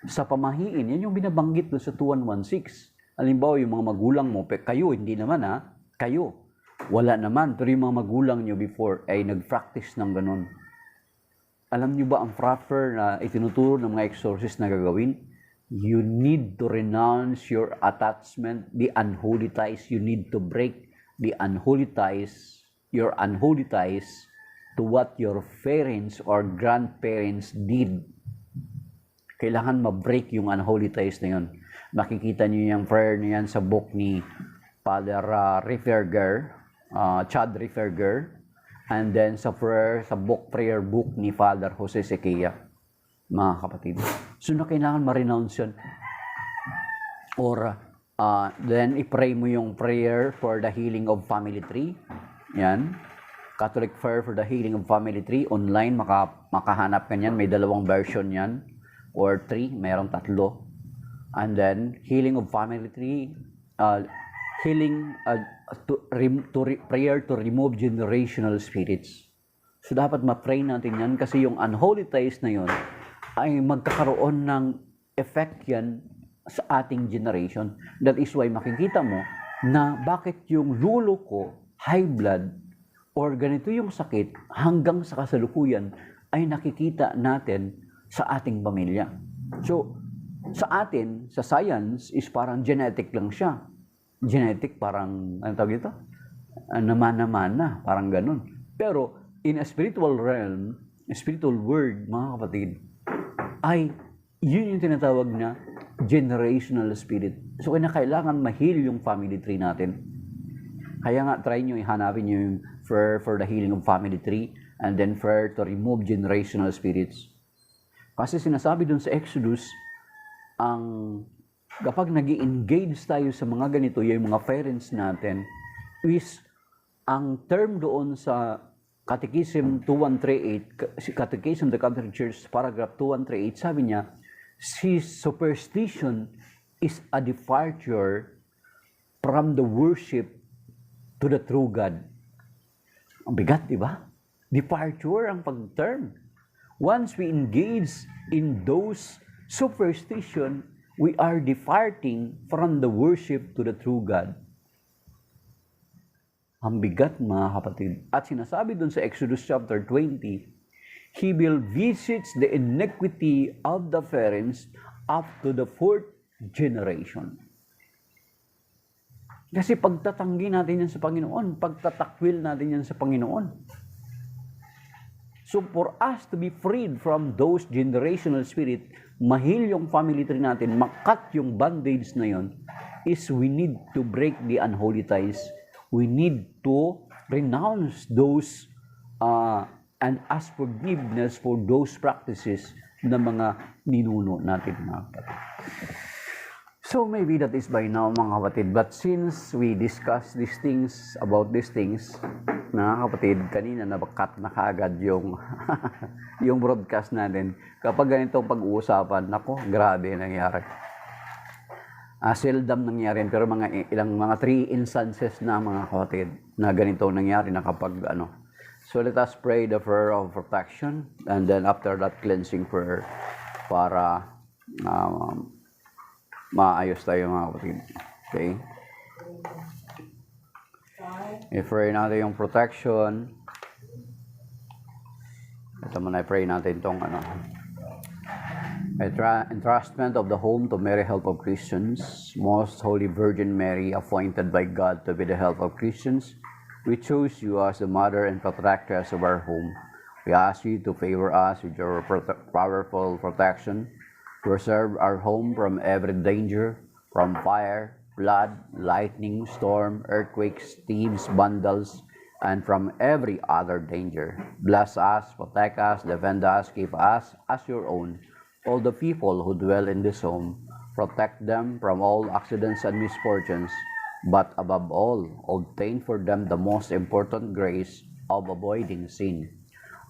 Sa pamahiin, yan yung binabanggit doon sa 2116. Halimbawa, yung mga magulang mo, kayo, hindi naman kayo. Wala naman, pero yung mga magulang nyo before ay nag-practice ng ganun. Alam nyo ba ang proper na itinuturo ng mga exorcist na gagawin? You need to renounce your attachment, the unholy ties. You need to break the unholy ties, your unholy ties to what your parents or grandparents did. Kailangan ma-break yung unholy ties na yun. Makikita niyo yung prayer na yan sa book ni Father Rieferger, Chad Rieferger, and then sa prayer book ni Father Jose Sequeira, mga kapatid. So na kailangan ma-renounce yun. Or then i-pray mo yung prayer for the healing of family tree. Yan. Catholic prayer for the healing of family tree. Online, makahanap ka niyan. May 2 version yan. Or 3, mayroong 3. And then, healing of family tree. Prayer to remove generational spirits. So, dapat ma-pray natin yan kasi yung unholy ties na yun ay magkakaroon ng effect yan sa ating generation. That is why makikita mo na bakit yung lulo ko, high blood, or ganito yung sakit hanggang sa kasalukuyan ay nakikita natin sa ating pamilya. So, sa atin, sa science, is parang genetic lang siya. Genetic, parang, ano tawag ito? Naman-namana, parang ganun. Pero, in a spiritual realm, a spiritual world, mga kapatid, ay, yun yung tinatawag na generational spirit. So, kailangan ma-heal yung family tree natin. Kaya nga, try nyo, ihanapin nyo yung prayer for the healing of family tree and then prayer to remove generational spirits. Kasi sinasabi dun sa Exodus, kapag nag-i-engage tayo sa mga ganito, yung mga parents natin, is ang term doon sa Catechism 2138, Catechism of the Catholic Church, paragraph 2138, sabi niya, superstition is a departure from the worship to the true God. Ang bigat, di ba? Departure ang pag-term. Once we engage in those superstition, we are departing from the worship to the true God. Ang bigat, mga kapatid. At sinasabi dun sa Exodus chapter 20, He will visit the iniquity of the parents up to the 4th generation. Kasi pagtatanggi natin yan sa Panginoon, pagtatakwil natin yan sa Panginoon. So for us to be freed from those generational spirit, mahil yung family tree natin, makat yung bandage na yon, is we need to break the unholy ties. We need to renounce those and ask forgiveness for those practices na mga ninuno natin, mga kapatid. So maybe that is by now, mga kapatid. But since we discuss these things, about these things, mga kapatid, kanina nabakat na kaagad yung, yung broadcast natin. Kapag ganitong pag-uusapan, nako, grabe nangyari. Seldom nangyari, pero mga 3 instances na, mga kapatid, na ganito nangyari na kapag ano. So let us pray the prayer of protection, and then after that, cleansing prayer para maayos tayo, mga kapatid. Okay? I-pray natin yung protection. Ito muna, i-pray natin itong entrustment of the home to Mary, help of Christians. Most Holy Virgin Mary, appointed by God to be the help of Christians, we choose you as the mother and protectress of our home. We ask you to favor us with your powerful protection. Preserve our home from every danger, from fire, flood, lightning, storm, earthquakes, thieves, vandals, and from every other danger. Bless us, protect us, defend us, keep us as your own. All the people who dwell in this home, protect them from all accidents and misfortunes, but above all, obtain for them the most important grace of avoiding sin.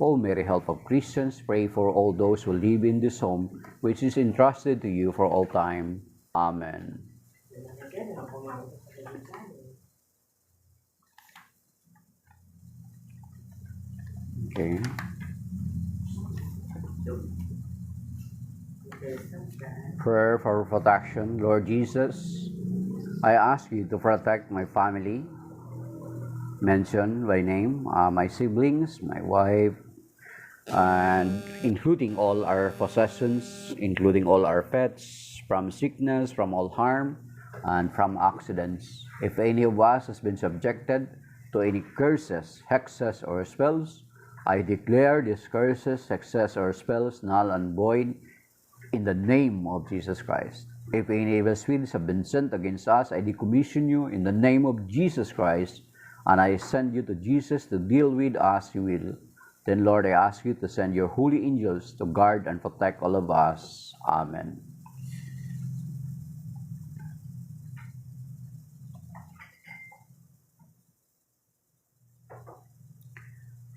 O Mary, help of Christians, pray for all those who live in this home, which is entrusted to you for all time. Amen. Okay. Prayer for protection. Lord Jesus, I ask you to protect my family, mentioned by name, my siblings, my wife, and including all our possessions, including all our pets, from sickness, from all harm, and from accidents. If any of us has been subjected to any curses, hexes, or spells, I declare these curses, hexes, or spells null and void in the name of Jesus Christ. If any evil spirits have been sent against us, I decommission you in the name of Jesus Christ, and I send you to Jesus to deal with as you will. Then, Lord, I ask you to send your holy angels to guard and protect all of us. Amen.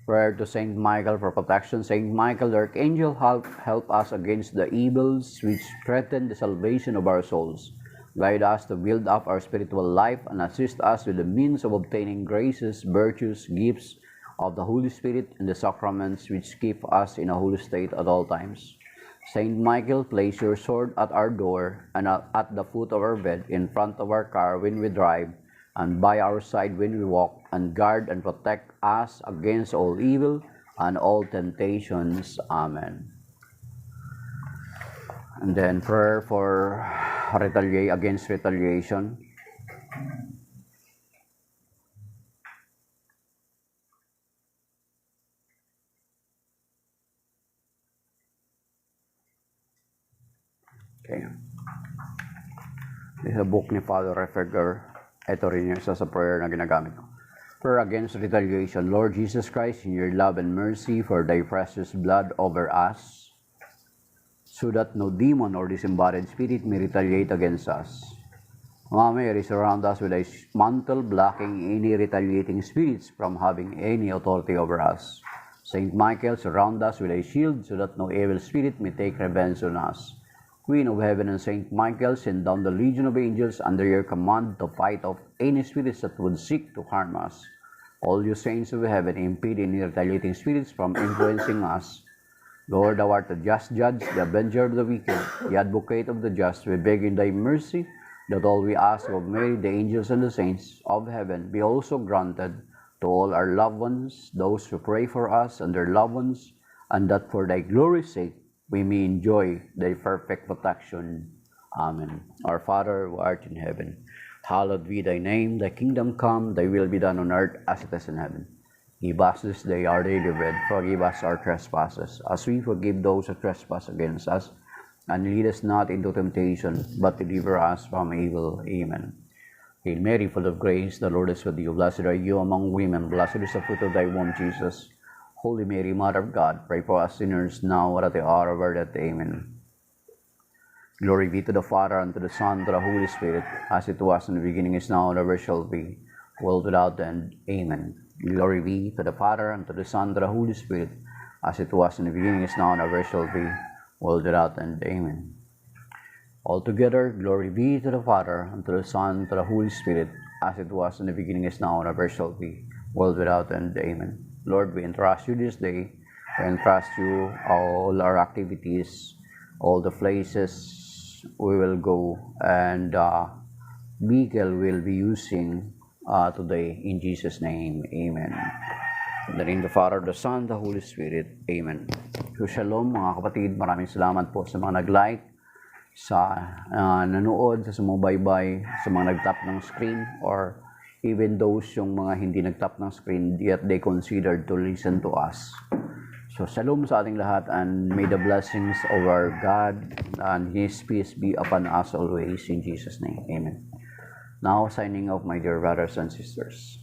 Prayer to Saint Michael for protection. Saint Michael, the Archangel, help us against the evils which threaten the salvation of our souls. Guide us to build up our spiritual life and assist us with the means of obtaining graces, virtues, gifts of the Holy Spirit and the sacraments which keep us in a holy state at all times. Saint Michael, place your sword at our door and at the foot of our bed, in front of our car when we drive, and by our side when we walk, and guard and protect us against all evil and all temptations. Amen. And then prayer for against retaliation. Okay. This is a book ni Father Refeger. Ito rin yung isa sa prayer na ginagamit ko. Prayer against retaliation. Lord Jesus Christ, in your love and mercy for thy precious blood over us, so that no demon or disembodied spirit may retaliate against us. Mama Mary, surround us with a mantle blocking any retaliating spirits from having any authority over us. Saint Michael, surround us with a shield so that no evil spirit may take revenge on us. Queen of Heaven and Saint Michael, send down the legion of angels under your command to fight off any spirits that would seek to harm us. All you saints of heaven, impede any retaliating spirits from influencing us. Lord, thou art the just judge, the avenger of the wicked, the advocate of the just. We beg in thy mercy that all we ask of Mary, the angels, and the saints of heaven be also granted to all our loved ones, those who pray for us and their loved ones, and that for thy glory's sake we may enjoy thy perfect protection. Amen. Our Father, who art in heaven, hallowed be thy name. Thy kingdom come, thy will be done on earth as it is in heaven. Give us this day our daily bread. Forgive us our trespasses, as we forgive those who trespass against us. And lead us not into temptation, but deliver us from evil. Amen. Hail Mary, full of grace, the Lord is with you. Blessed are you among women. Blessed is the fruit of thy womb, Jesus. Holy Mary, Mother of God, pray for us sinners now and at the hour of our death. Amen. Glory be to the Father, and to the Son, and to the Holy Spirit, as it was in the beginning, is now, and ever shall be, world without end. Amen. Glory be to the Father, and to the Son, and to the Holy Spirit, as it was in the beginning, is now, and ever shall be, world without end. Amen. Altogether, glory be to the Father, and to the Son, and to the Holy Spirit, as it was in the beginning, is now, and ever shall be, world without end. Amen. Lord, we entrust you this day. We entrust you all our activities, all the places we will go, and vehicle will be using today. In Jesus' name, amen. In the name of the Father, the Son, the Holy Spirit, amen. So shalom mga kapatid, maraming salamat po sa mga nag-like, sa nanood, sa sumubaybay, sa mga nag-tap ng screen, or even those yung mga hindi nag-tap ng screen, yet they considered to listen to us. So, shalom sa ating lahat, and may the blessings of our God and His peace be upon us always, in Jesus' name. Amen. Now, signing off, my dear brothers and sisters.